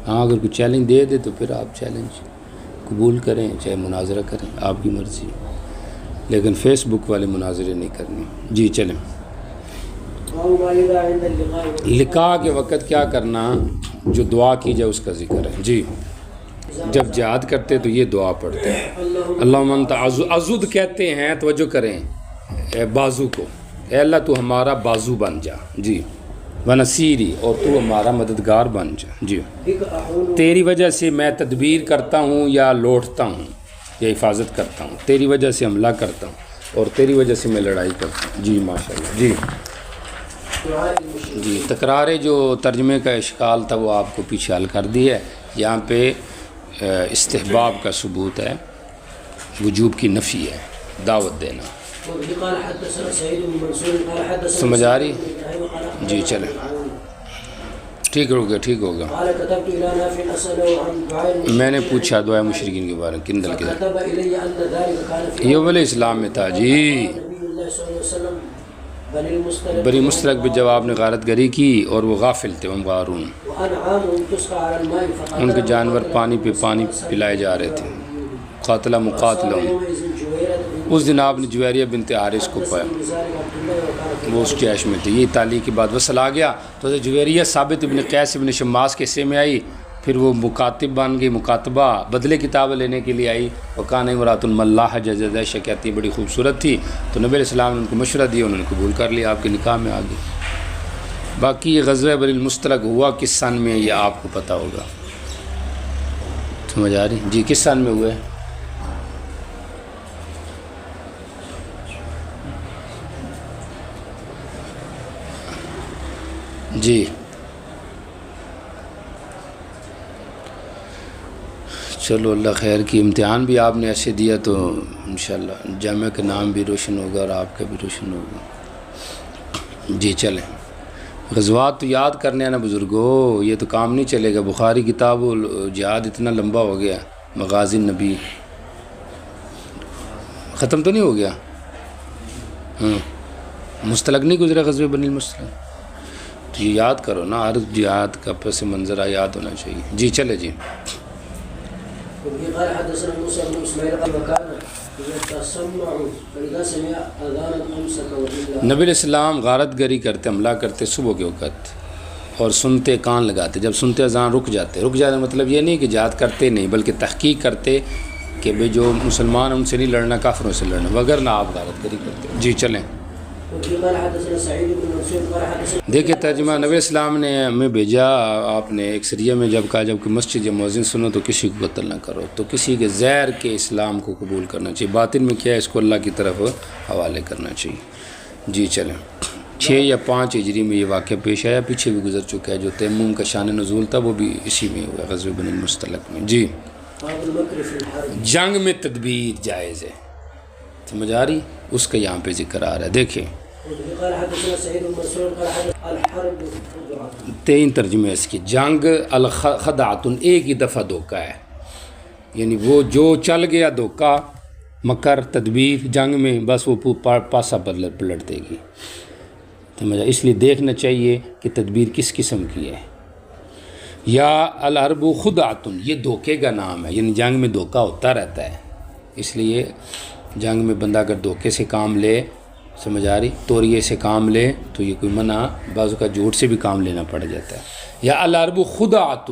ہاں اگر کوئی چیلنج دے دے تو پھر آپ چیلنج قبول کریں، چاہے مناظرہ کریں، آپ کی مرضی، لیکن فیس بک والے مناظرے نہیں کرنے۔ جی چلیں۔ لقاء کے وقت کیا کرنا؟ جو دعا کی جائے اس کا ذکر ہے۔ جی جب جہاد کرتے تو یہ دعا پڑھتے ہیں، اللہم انت عضد کہتے ہیں، توجہ کریں بازو کو، اے اللہ تو ہمارا بازو بن جا، جی ونصیری، اور تو ہمارا مددگار بن جا، جی تیری وجہ سے میں تدبیر کرتا ہوں یا لوٹتا ہوں یا حفاظت کرتا ہوں، تیری وجہ سے حملہ کرتا ہوں اور تیری وجہ سے میں لڑائی کرتا ہوں۔ جی ماشاءاللہ۔ جی جی تکرار جو ترجمے کا اشکال تھا وہ آپ کو پیچھے حل کر دی ہے۔ یہاں پہ استحباب کا ثبوت ہے، وجوب کی نفی ہے، دعوت دینا۔ سمجھ آ رہی؟ جی چلیں، ٹھیک ہوگا، ٹھیک ہوگا۔ میں نے پوچھا دعائے مشرکین کے بارے میں، کندل کے یہ ولی اسلام میں تھا۔ جی بنی مستلق بھی جب آپ نے غارت گری کی اور وہ غافل تھے، ہم غارون، ان کے جانور پانی پلائے جا رہے تھے۔ قاتل مقاتلہم، اس دن آپ نے جویریہ بنت حارث کو پایا، وہ اس جیش میں تھے۔ یہ تعلیق کے بعد وصل آ گیا تو جویریہ ثابت ابن قیس ابن شماس کے حصے میں آئی، پھر وہ مکاتب بن گئی، مکاتبہ بدلے کتاب لینے کے لیے آئی۔ وکان امرات الملاح جزیش کہتی بڑی خوبصورت تھی، تو نبی علیہ السلام نے ان کو مشورہ دیا، انہوں نے قبول کر لیا، آپ کے نکاح میں آ گئی۔ باقی یہ غزوہ بنی المصطلق ہوا کس سن میں یہ آپ کو پتہ ہوگا، سمجھ آ رہی؟ جی کس سن میں ہوئے؟ جی چلو اللہ خیر کی، امتحان بھی آپ نے ایسے دیا تو انشاءاللہ جامعہ کا نام بھی روشن ہوگا اور آپ کا بھی روشن ہوگا۔ جی چلیں، غزوات تو یاد کرنے ہیں نا بزرگو، یہ تو کام نہیں چلے گا۔ بخاری کتاب جہاد اتنا لمبا ہو گیا، مغازی النبی ختم تو نہیں ہو گیا؟ مستلق نہیں گزرا غزوہ بنی المصطلق؟ تو یہ یاد کرو نا، ہر جہاد کا پس منظرہ یاد ہونا چاہیے۔ جی چلے جی۔ نبی علیہ السلام غارت گری کرتے، حملہ کرتے صبح کے وقت، اور سنتے کان لگاتے، جب سنتے اذان رک جاتے مطلب یہ نہیں کہ جہاد کرتے نہیں، بلکہ تحقیق کرتے کہ بھئی جو مسلمان ان سے نہیں لڑنا، کافروں سے لڑنا، وگرنہ آپ غارت گری کرتے۔ جی چلیں۔ دیکھیں ترجمہ، نبی اسلام نے ہمیں بھیجا، آپ نے ایک سریہ میں جب کہا جب کہ مسجد یا مؤذن سنو تو کسی کو قتل نہ کرو، تو کسی کے زہر کے اسلام کو قبول کرنا چاہیے، باطن میں کیا ہے اس کو اللہ کی طرف حوالے کرنا چاہیے۔ جی چلیں۔ 6 یا 5 ہجری میں یہ واقعہ پیش آیا، پیچھے بھی گزر چکا ہے۔ جو تیمم کا شان نزول تھا وہ بھی اسی میں ہوا، غزوہ بنی المصطلق میں۔ جی، باب المکر فی الحرب۔ جنگ میں تدبیر جائز ہے، سمجھ آ رہی؟ اس کا یہاں پہ ذکر آ رہا ہے، دیکھیں قال حدثنا سعيد بن منصور قال حدثنا الحرب خدعة۔ 3 ترجمے اس کی۔ جنگ الخدعۃ، ایک ہی دفعہ دھوکہ ہے، یعنی وہ جو چل گیا دھوکہ، مکر، تدبیر جنگ میں، بس وہ پاسا پلٹ دے گی، سمجھا؟ اس لیے دیکھنا چاہیے کہ تدبیر کس قسم کی ہے۔ یا الحرب خدعۃ، یہ دھوکے کا نام ہے، یعنی جنگ میں دھوکہ ہوتا رہتا ہے، اس لیے جنگ میں بندہ اگر دھوکے سے کام لے، سمجھ آ رہی، توریے سے کام لے تو یہ کوئی منع، بعض کا جھوٹ سے بھی کام لینا پڑ جاتا ہے۔ یا الحرب خدعۃ،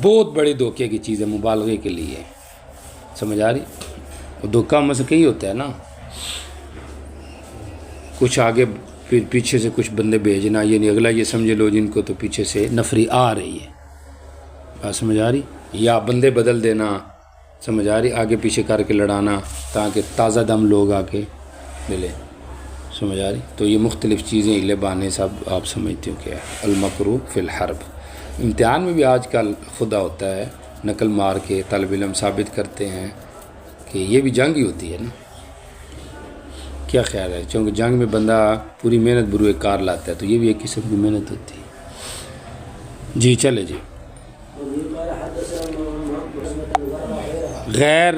بہت بڑے دھوکے کی چیز ہے، مبالغے کے لیے، سمجھ آ رہی؟ وہ دھوکہ مسئلہ ہی ہوتا ہے نا، کچھ آگے پھر پیچھے سے کچھ بندے بھیجنا، یعنی اگلا یہ سمجھ لو جن کو تو پیچھے سے نفری آ رہی ہے، بات سمجھ آ رہی؟ یا بندے بدل دینا، سمجھ آ رہی، آگے پیچھے کر کے لڑانا تاکہ تازہ دم لوگ آ کے ملے، سمجھ آ رہی؟ تو یہ مختلف چیزیں ہلے بہانے سب آپ سمجھتے ہو کیا ہے المکرو فی الحرب۔ امتحان میں بھی آج کل خدا ہوتا ہے، نقل مار کے طالب علم ثابت کرتے ہیں کہ یہ بھی جنگ ہی ہوتی ہے نا، کیا خیال ہے؟ چونکہ جنگ میں بندہ پوری محنت بروئے کار لاتا ہے، تو یہ بھی ایک قسم کی محنت ہوتی ہے۔ جی چلے جی، غیر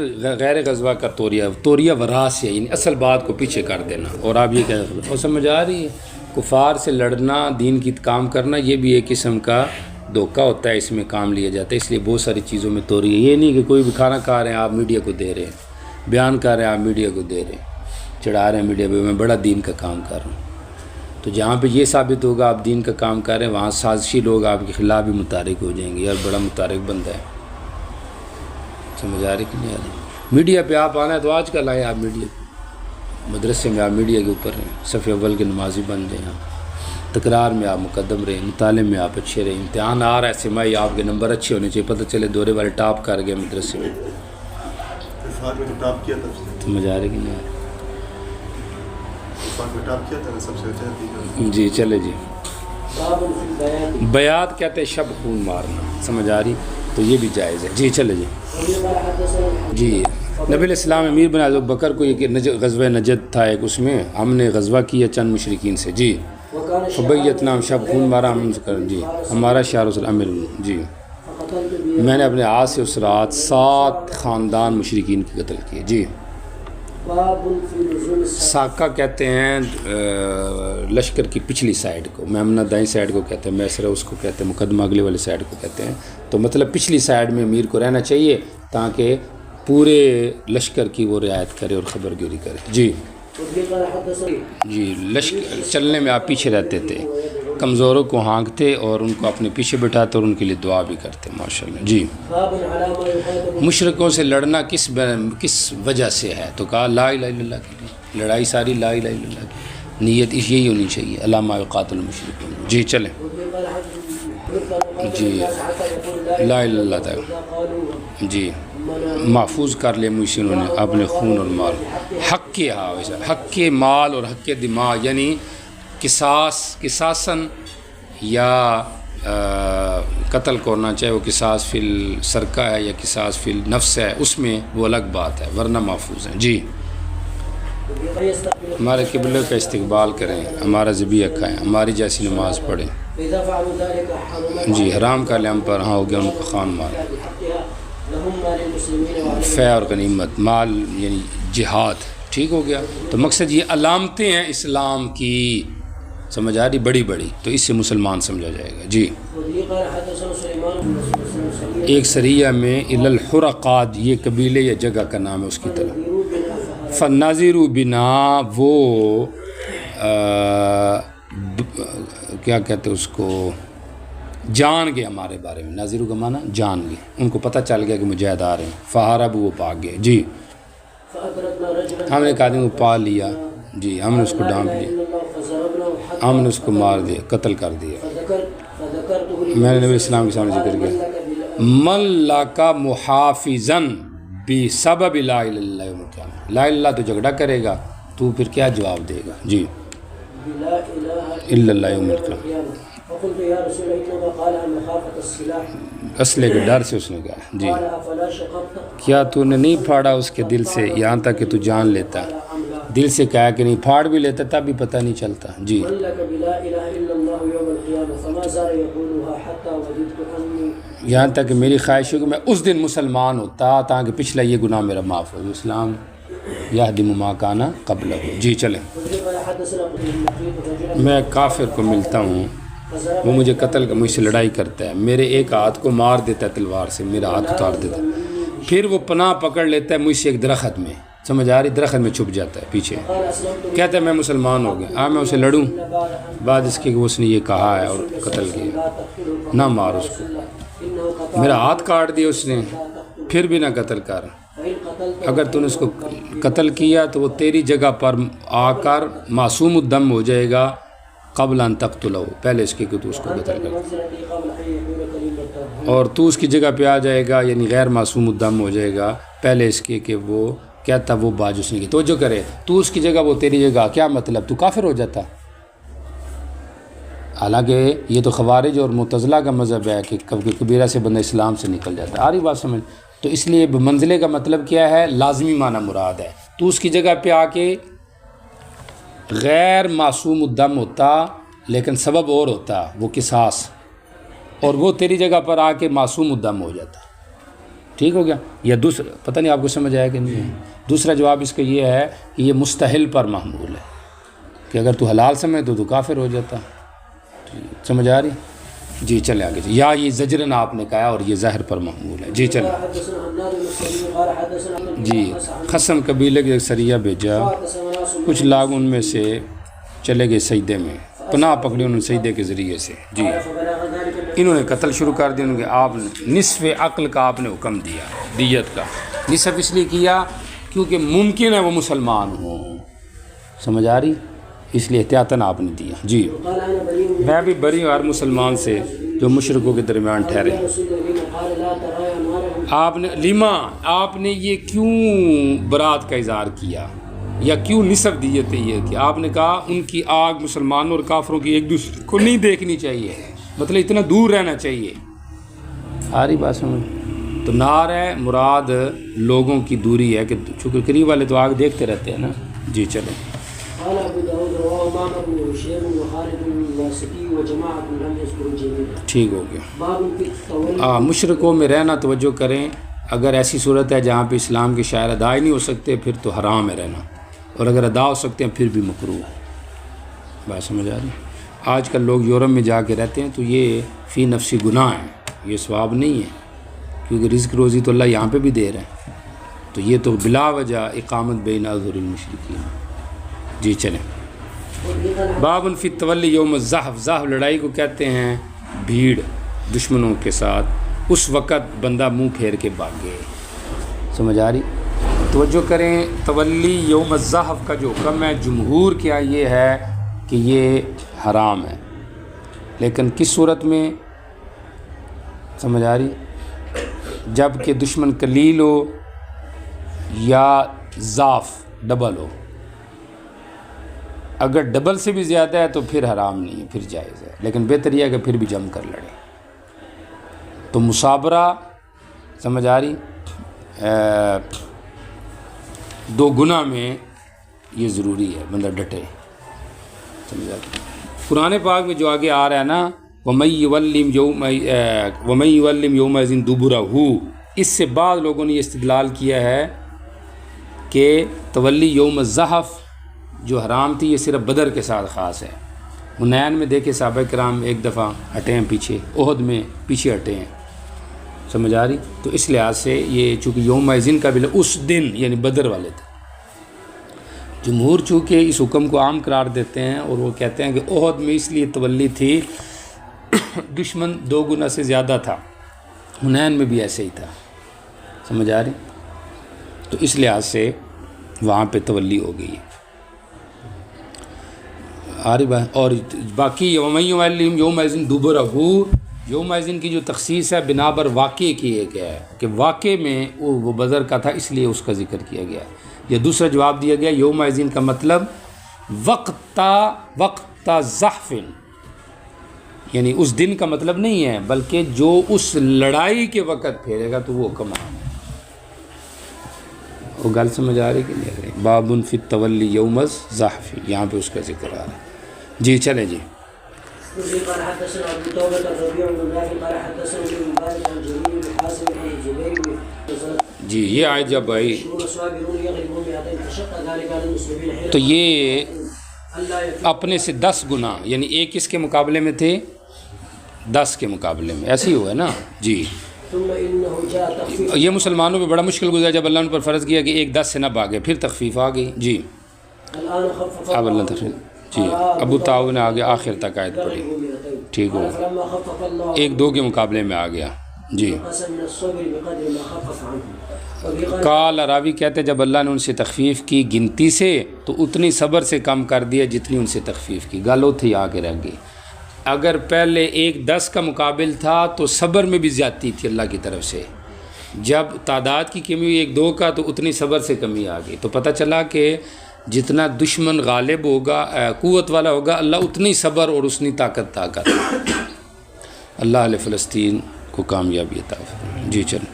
غزوہ کا توریہ وراث ہے، یعنی اصل بات کو پیچھے کر دینا، اور آپ یہ کہہ رہے ہیں، اور سمجھ آ رہی ہے، کفار سے لڑنا، دین کی کام کرنا، یہ بھی ایک قسم کا دھوکہ ہوتا ہے، اس میں کام لیا جاتا ہے، اس لیے بہت ساری چیزوں میں توریہ، یہ نہیں کہ کوئی بھی کھانا کھا رہے ہیں آپ میڈیا کو دے رہے ہیں، بیان کر رہے ہیں آپ میڈیا کو دے رہے ہیں، چڑھا رہے ہیں میڈیا پہ میں بڑا دین کا کام کر رہا ہوں، تو جہاں پہ یہ ثابت ہوگا آپ دین کا کام کر رہے ہیں، وہاں سازشی لوگ آپ کے خلاف بھی متحرک ہو جائیں گے، یار بڑا متحرک بندہ ہے، سمجھ آ رہی کہ نہیں آ رہی؟ میڈیا پہ آپ آنا ہے تو آج کل آئے آپ میڈیا پہ، مدرسے میں آپ میڈیا کے اوپر رہیں، صف اول کے نمازی بن جائیں آپ، تکرار میں آپ مقدم رہیں، مطالعے میں آپ اچھے رہیں، امتحان آ رہا ہے سمائی آپ کے نمبر اچھے ہونے چاہیے، پتہ چلے دورے والے ٹاپ کر گئے مدرسے میں، سمجھ آ رہی کہ نہیں آ رہی؟ جی چلے جی، بیات کہتے ہیں شب خون مارنا، سمجھ آ رہی؟ تو یہ بھی جائز ہے۔ جی چلے جی، جی نبی علیہ السلام امیر بن ابو بکر کو یہ غزوہ نجد تھا ایک، اس میں ہم نے غزوہ کیا چند مشرکین سے، جی فبیت نام شب خون مارا ہم کر، جی ہمارا شہر رسول امیر، جی میں نے اپنے ہاتھ سے اس رات 7 خاندان مشرکین کے قتل کیے۔ جی ساکہ کہتے ہیں لشکر کی پچھلی سائیڈ کو، میمنہ دائیں سائیڈ کو کہتے ہیں، میسرہ اس کو کہتے ہیں، مقدمہ اگلے والے سائیڈ کو کہتے ہیں، تو مطلب پچھلی سائیڈ میں امیر کو رہنا چاہیے تاکہ پورے لشکر کی وہ رعایت کرے اور خبر گیری کرے۔ جی جی، لشکر چلنے میں آپ پیچھے رہتے تھے، کمزوروں کو ہانکتے اور ان کو اپنے پیچھے بٹھاتے اور ان کے لیے دعا بھی کرتے، ماشاءاللہ۔ جی مشرکوں سے لڑنا کس وجہ سے ہے؟ تو کہا لا الہ الا اللہ کے لیے، لڑائی ساری لا الہ الا اللہ کی نیت یہی ہونی چاہیے، علامہ یقاتل المشرکون۔ جی چلیں، جی لا الہ الا اللہ تک، جی محفوظ کر لے مجھ سے انہوں نے اپنے خون اور مال، حق کے حق کے مال اور حق کے دماغ، یعنی قصاصاً یا قتل کرنا، چاہے وہ قصاص فی السرقہ ہے یا قصاص فی النفس ہے، اس میں وہ الگ بات ہے، ورنہ محفوظ ہیں۔ جی ہمارے قبلے کا استقبال کریں، ہمارا ذبیحہ کھائیں، ہماری جیسی نماز پڑھیں، جی حرام کا لیں ہم پر، ہاں ہو گیا ان کو خان مال، فے اور غنیمت، مال یعنی جہاد، ٹھیک ہو گیا۔ تو مقصد یہ علامتیں ہیں اسلام کی، سمجھ آ رہی، بڑی بڑی، تو اس سے مسلمان سمجھا جائے گا۔ جی ایک سریہ میں الحرقات، یہ قبیلے یا جگہ کا نام ہے اس کی طرح، فناظر بنا، وہ کیا کہتے اس کو، جان گئے ہمارے بارے میں، ناظروں کا معنی جان گئے، ان کو پتہ چل گیا کہ مجاہد آ رہے ہیں، فہرب، وہ بھاگ گئے۔ جی ہم نے ایک آدمی کو پا لیا، جی ہم نے اس کو ڈانپ لیا، ہم نے اس کو مار دیا، قتل کر دیا۔ میں نے نبی اسلام کے سامنے ذکر کیا، من لاقا محافظاً بسبب لا الہ الا اللہ، لا الہ تو جھگڑا کرے گا، تو پھر کیا جواب دے گا؟ جی بلا إله إلا الله يوم يوم القيامة. القيامة. فقلت يا رسول الله إنما قالها مخافة السلاح. اسلحے کے ڈر سے اس نے کہا جی. قال أفلا شققت؟ کیا تو نے نہیں پھاڑا اس کے دل سے یہاں تک کہ تو جان لیتا؟ دل سے کہا کہ نہیں، پھاڑ بھی لیتا تب بھی پتہ نہیں چلتا. جی. من لك بلا إله إلا الله يوم القيامة فما زال يقولها حتى وجدت أني. یہاں تک کہ میری خواہش ہو کہ میں اس دن مسلمان ہوتا تاکہ پچھلا یہ گناہ میرا معاف ہو. اسلام یہدم ما کان قبلہ. جی چلیں. میں کافر کو ملتا ہوں، وہ مجھے قتل مجھ سے لڑائی کرتا ہے، میرے ایک ہاتھ کو مار دیتا ہے تلوار سے، میرا ہاتھ اتار دیتا ہے، پھر وہ پناہ پکڑ لیتا ہے مجھ سے ایک درخت میں، سمجھ آ رہی، درخت میں چھپ جاتا ہے پیچھے، کہتا ہے میں مسلمان ہو گیا، میں اسے لڑوں، بعد اس کے کہ اس نے یہ کہا ہے اور قتل کیا. نہ مار اس کو، میرا ہاتھ کاٹ دیا اس نے، پھر بھی نہ قتل کر. اگر تو نے اس کو قتل کیا تو وہ تیری جگہ پر آ کر معصوم الدم ہو جائے گا قبل ان تقتلہ، پہلے اس کے کہ تو اس کو قتل کر، اور تو اس کی جگہ پہ آ جائے گا، یعنی غیر معصوم الدم ہو جائے گا پہلے اس کے کہ وہ کہتا وہ باج اس نے کی توجہ کرے، تو اس کی جگہ وہ تیری جگہ، کیا مطلب تو کافر ہو جاتا. حالانکہ یہ تو خوارج اور معتزلہ کا مذہب ہے کہ کبیرہ سے بندہ اسلام سے نکل جاتا ہے. آ رہی بات سمجھ؟ تو اس لیے منزلے کا مطلب کیا ہے؟ لازمی معنی مراد ہے. تو اس کی جگہ پہ آ کے غیر معصوم الدم ہوتا لیکن سبب اور ہوتا وہ قصاص، اور وہ تیری جگہ پر آ کے معصوم الدم ہو جاتا. ٹھیک ہو گیا؟ یا دوسرا پتہ نہیں آپ کو سمجھ آیا کہ نہیں ہے. دوسرا جواب اس کا یہ ہے کہ یہ مستحل پر محمول ہے کہ اگر تو حلال سمجھ تو کافر ہو جاتا. سمجھ آ رہی؟ جی چلیں آگے. یا یہ زجرن آپ نے کہا اور یہ ظاہر پر محمول ہے. جی چلیں. جی خصم قبیلے کے سریہ بھیجا، کچھ لوگ ان میں سے چلے گئے سجدے میں، پناہ پکڑی انہوں نے سجدے کے ذریعے سے. جی انہوں نے قتل شروع کر دیا. انہوں نے آپ نے نصف عقل کا آپ نے حکم دیا، دیت کا. نصف اس لیے کیا کیونکہ ممکن ہے وہ مسلمان ہوں. سمجھ آ رہی؟ اس لیے احتیاطاً آپ نے دیا. جی میں بھی بری ہوں ہر مسلمان سے جو مشرکوں کے درمیان ٹھہرے. آپ نے لیما آپ نے یہ کیوں برات کا اظہار کیا یا کیوں نصف دیت ہے یہ کہ آپ نے کہا ان کی آگ مسلمانوں اور کافروں کی ایک دوسرے کو نہیں دیکھنی چاہیے، مطلب اتنا دور رہنا چاہیے. آ رہی بات سمجھ؟ تو نار ہے مراد لوگوں کی دوری ہے کہ چونکہ قریب والے تو آگ دیکھتے رہتے ہیں نا. جی چلیں. ٹھیک ہو گیا. مشرکوں میں رہنا توجہ کریں. اگر ایسی صورت ہے جہاں پہ اسلام کے شاعر ادا ہی نہیں ہو سکتے پھر تو حرام ہے رہنا، اور اگر ادا ہو سکتے ہیں پھر بھی مکروہ ہے. بات سمجھ آ رہی؟ آج کل لوگ یورپ میں جا کے رہتے ہیں تو یہ فی نفسی گناہ ہے، یہ ثواب نہیں ہے، کیونکہ رزق روزی تو اللہ یہاں پہ بھی دے رہے ہیں. تو یہ تو بلا وجہ اقامت بین اظہر المشرکین. جی چلیں. باب فی التولی یوم الزحف. زحف لڑائی کو کہتے ہیں بھیڑ دشمنوں کے ساتھ، اس وقت بندہ منہ پھیر کے بھاگے. سمجھ آ رہی؟ توجہ کریں. تولی یوم الزحف کا جو حکم ہے جمہور کیا یہ ہے کہ یہ حرام ہے، لیکن کس صورت میں؟ سمجھ آ رہی؟ جب کہ دشمن قلیل ہو یا ضعف ڈبل ہو. اگر ڈبل سے بھی زیادہ ہے تو پھر حرام نہیں ہے، پھر جائز ہے، لیکن بہتر یہ ہے کہ پھر بھی جم کر لڑے. تو مصابرہ سمجھ آ رہی دو گناہ میں یہ ضروری ہے بندہ ڈٹے. سمجھ آ رہی؟ قرآن پاک میں جو آگے آ رہا ہے نا وَمَن يُوَلِّمْ يَوْمَئِذٍ دُبُرَهُ، اس سے بعد لوگوں نے یہ استدلال کیا ہے کہ تولی یوم الزحف جو حرام تھی یہ صرف بدر کے ساتھ خاص ہے. حنین میں دیکھے صحابہ کرام ایک دفعہ ہٹے ہیں پیچھے، احد میں پیچھے ہٹے ہیں. سمجھ آ رہی؟ تو اس لحاظ سے یہ چونکہ یوم الزین کا بھی اس دن یعنی بدر والے تھے. جمہور چونکہ اس حکم کو عام قرار دیتے ہیں اور وہ کہتے ہیں کہ احد میں اس لیے تولی تھی دشمن 2 گنا سے زیادہ تھا، حنین میں بھی ایسے ہی تھا. سمجھ آ رہی؟ تو اس لحاظ سے وہاں پہ تولی ہو گئی ہے. آ رہی بات؟ اور باقی یوم الزین دبرہو، یوم الزین کی جو تخصیص ہے بنا بر واقعے کیا گیا ہے کہ واقعے میں وہ بدر کا تھا اس لیے اس کا ذکر کیا گیا. یا دوسرا جواب دیا گیا یوم الزین کا مطلب وقت زحف، یعنی اس دن کا مطلب نہیں ہے، بلکہ جو اس لڑائی کے وقت پھیرے گا تو وہ کمان ہے۔ وہ گل سمجھ آ رہی کہ نہیں آ رہی؟ بابن فی التولی یوم الزحف، یہاں پہ اس کا ذکر آ رہا ہے۔ جی چلیں جی۔ قال حدثنا ابو توبه الربيع بن نافع قال حدثنا ابن مبارك عن جرير بن حازم عن الزبير بن جی یہ آیت جب آئی تو یہ اپنے سے 10 گنا، یعنی ایک کس کے مقابلے میں تھے؟ 10 کے مقابلے میں، ایسے ہی ہوا ہے نا جی۔ یہ مسلمانوں پہ بڑا مشکل گزرا جب اللہ نے پر فرض کیا کہ ایک 10 سے نہ بھاگے، پھر تخفیف آ گئی جی۔ اب اللہ تخفیف جی، ابو تعاون نے آگے آخر تک آیت پڑھی، ٹھیک ہو، 1-2 کے مقابلے میں آ گیا جی۔ قال راوی کہتے جب اللہ نے ان سے تخفیف کی گنتی سے تو اتنی صبر سے کم کر دیا جتنی ان سے تخفیف کی، گل اتھی آ کے رہ گئی۔ اگر پہلے 1-10 کا مقابل تھا تو صبر میں بھی زیادتی تھی اللہ کی طرف سے، جب تعداد کی کمی ہوئی 1-2 کا تو اتنی صبر سے کمی آ گئی، تو پتہ چلا کہ جتنا دشمن غالب ہوگا، قوت والا ہوگا، اللہ اتنی صبر اور اتنی طاقت اللہ علیہ فلسطین کو کامیابی عطا فرمائے جی۔ چلیں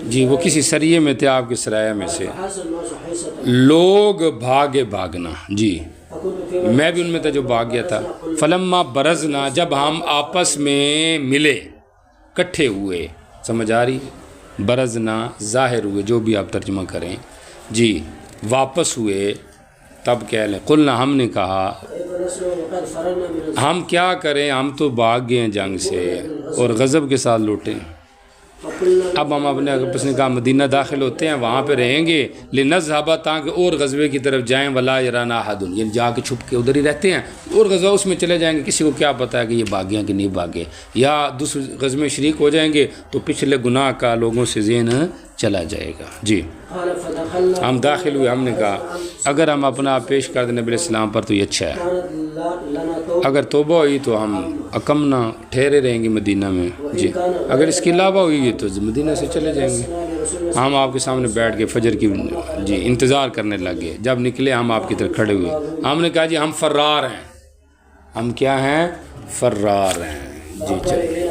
جی، وہ کسی سریے میں تھے آپ کے سرایہ میں سے، لوگ بھاگے بھاگنا جی، میں بھی ان میں تھا جو بھاگ گیا تھا۔ فلما برزنا، جب ہم آپس میں ملے، کٹھے ہوئے، سمجھ آ رہی؟ برزنا ظاہر ہوئے، جو بھی آپ ترجمہ کریں جی، واپس ہوئے، تب کہہ لیں قلنا، ہم نے کہا ہم کیا کریں، ہم تو بھاگ گئے ہیں جنگ سے اور غضب کے ساتھ لوٹے۔ اب ہم اپنے آپس نے کہا مدینہ داخل ہوتے ہیں، وہاں پہ رہیں گے، لنذهب، تاکہ اور غزوے کی طرف جائیں، ولا یرانا احد، یعنی جا کے چھپ کے ادھر ہی رہتے ہیں، اور غزوہ اس میں چلے جائیں گے، کسی کو کیا پتہ ہے کہ یہ بھاگے ہیں کہ نہیں بھاگے، یا دوسرے غزوے میں شریک ہو جائیں گے تو پچھلے گناہ کا لوگوں سے ذہن چلا جائے گا جی۔ ہم داخل ہوئے، ہم نے کہا اگر ہم اپنا آپ پیش کر دیں نبی علیہ السلام پر تو یہ اچھا ہے، اگر توبہ ہوئی تو ہم اکمنا ٹھہرے رہیں گے مدینہ میں جی، اگر اس کے علاوہ ہوئی تو مدینہ سے چلے جائیں گے۔ ہم آپ کے سامنے بیٹھ کے فجر کی جی انتظار کرنے لگے، جب نکلے ہم آپ کی طرف کھڑے ہوئے، ہم نے کہا جی ہم فرار ہیں، ہم کیا ہیں؟ فرار ہیں جی۔ چلے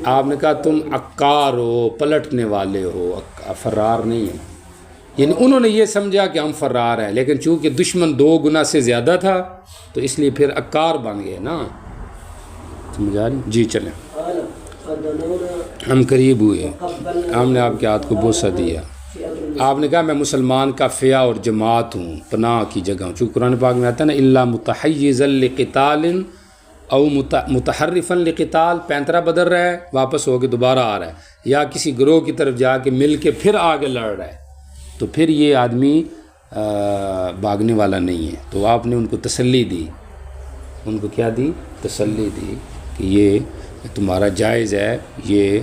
آپ نے کہا تم عکار ہو، پلٹنے والے ہو، فرار نہیں ہے، یعنی انہوں نے یہ سمجھا کہ ہم فرار ہیں، لیکن چونکہ دشمن 2 گنا سے زیادہ تھا تو اس لیے پھر عکار بن گئے نا، سمجھ آ رہی جی۔ چلیں ہم قریب ہوئے، ہم نے آپ کے ہاتھ کو بوسہ دیا، آپ نے کہا میں مسلمان کا فیہ اور جماعت ہوں، پناہ کی جگہ ہوں، چونکہ قرآن پاک میں آتا ہے نا الا متحیزا لقتال او متحرفا لقتال، پینترا بدر رہا ہے واپس ہو کے دوبارہ آ رہا ہے، یا کسی گروہ کی طرف جا کے مل کے پھر آگے لڑ رہا ہے، تو پھر یہ آدمی بھاگنے والا نہیں ہے۔ تو آپ نے ان کو تسلی دی، ان کو کیا دی؟ تسلی دی کہ یہ تمہارا جائز ہے، یہ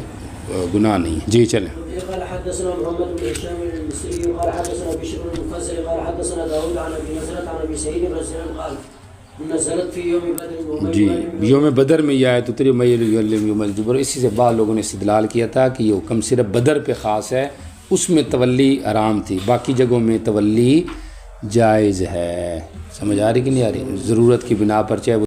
گناہ نہیں ہے جی۔ چلیں قال حدثنا محمد بن هشام المصري قال حدثنا بشر بن المفضل قال حدثنا داود عن ابي نصرة عن ابي سعيد رضي الله عنه قال نزلت في يوم بدر جی، یوم بدر میں یہ آیت اتری میل یوم الجبر، اسی سے بعض لوگوں نے استدلال کیا تھا کہ یہ حکم صرف بدر پہ خاص ہے، اس میں تولی حرام تھی، باقی جگہوں میں تولی جائز ہے، سمجھ آ رہی کہ نہیں آ رہی؟ ضرورت کی بنا پر چاہے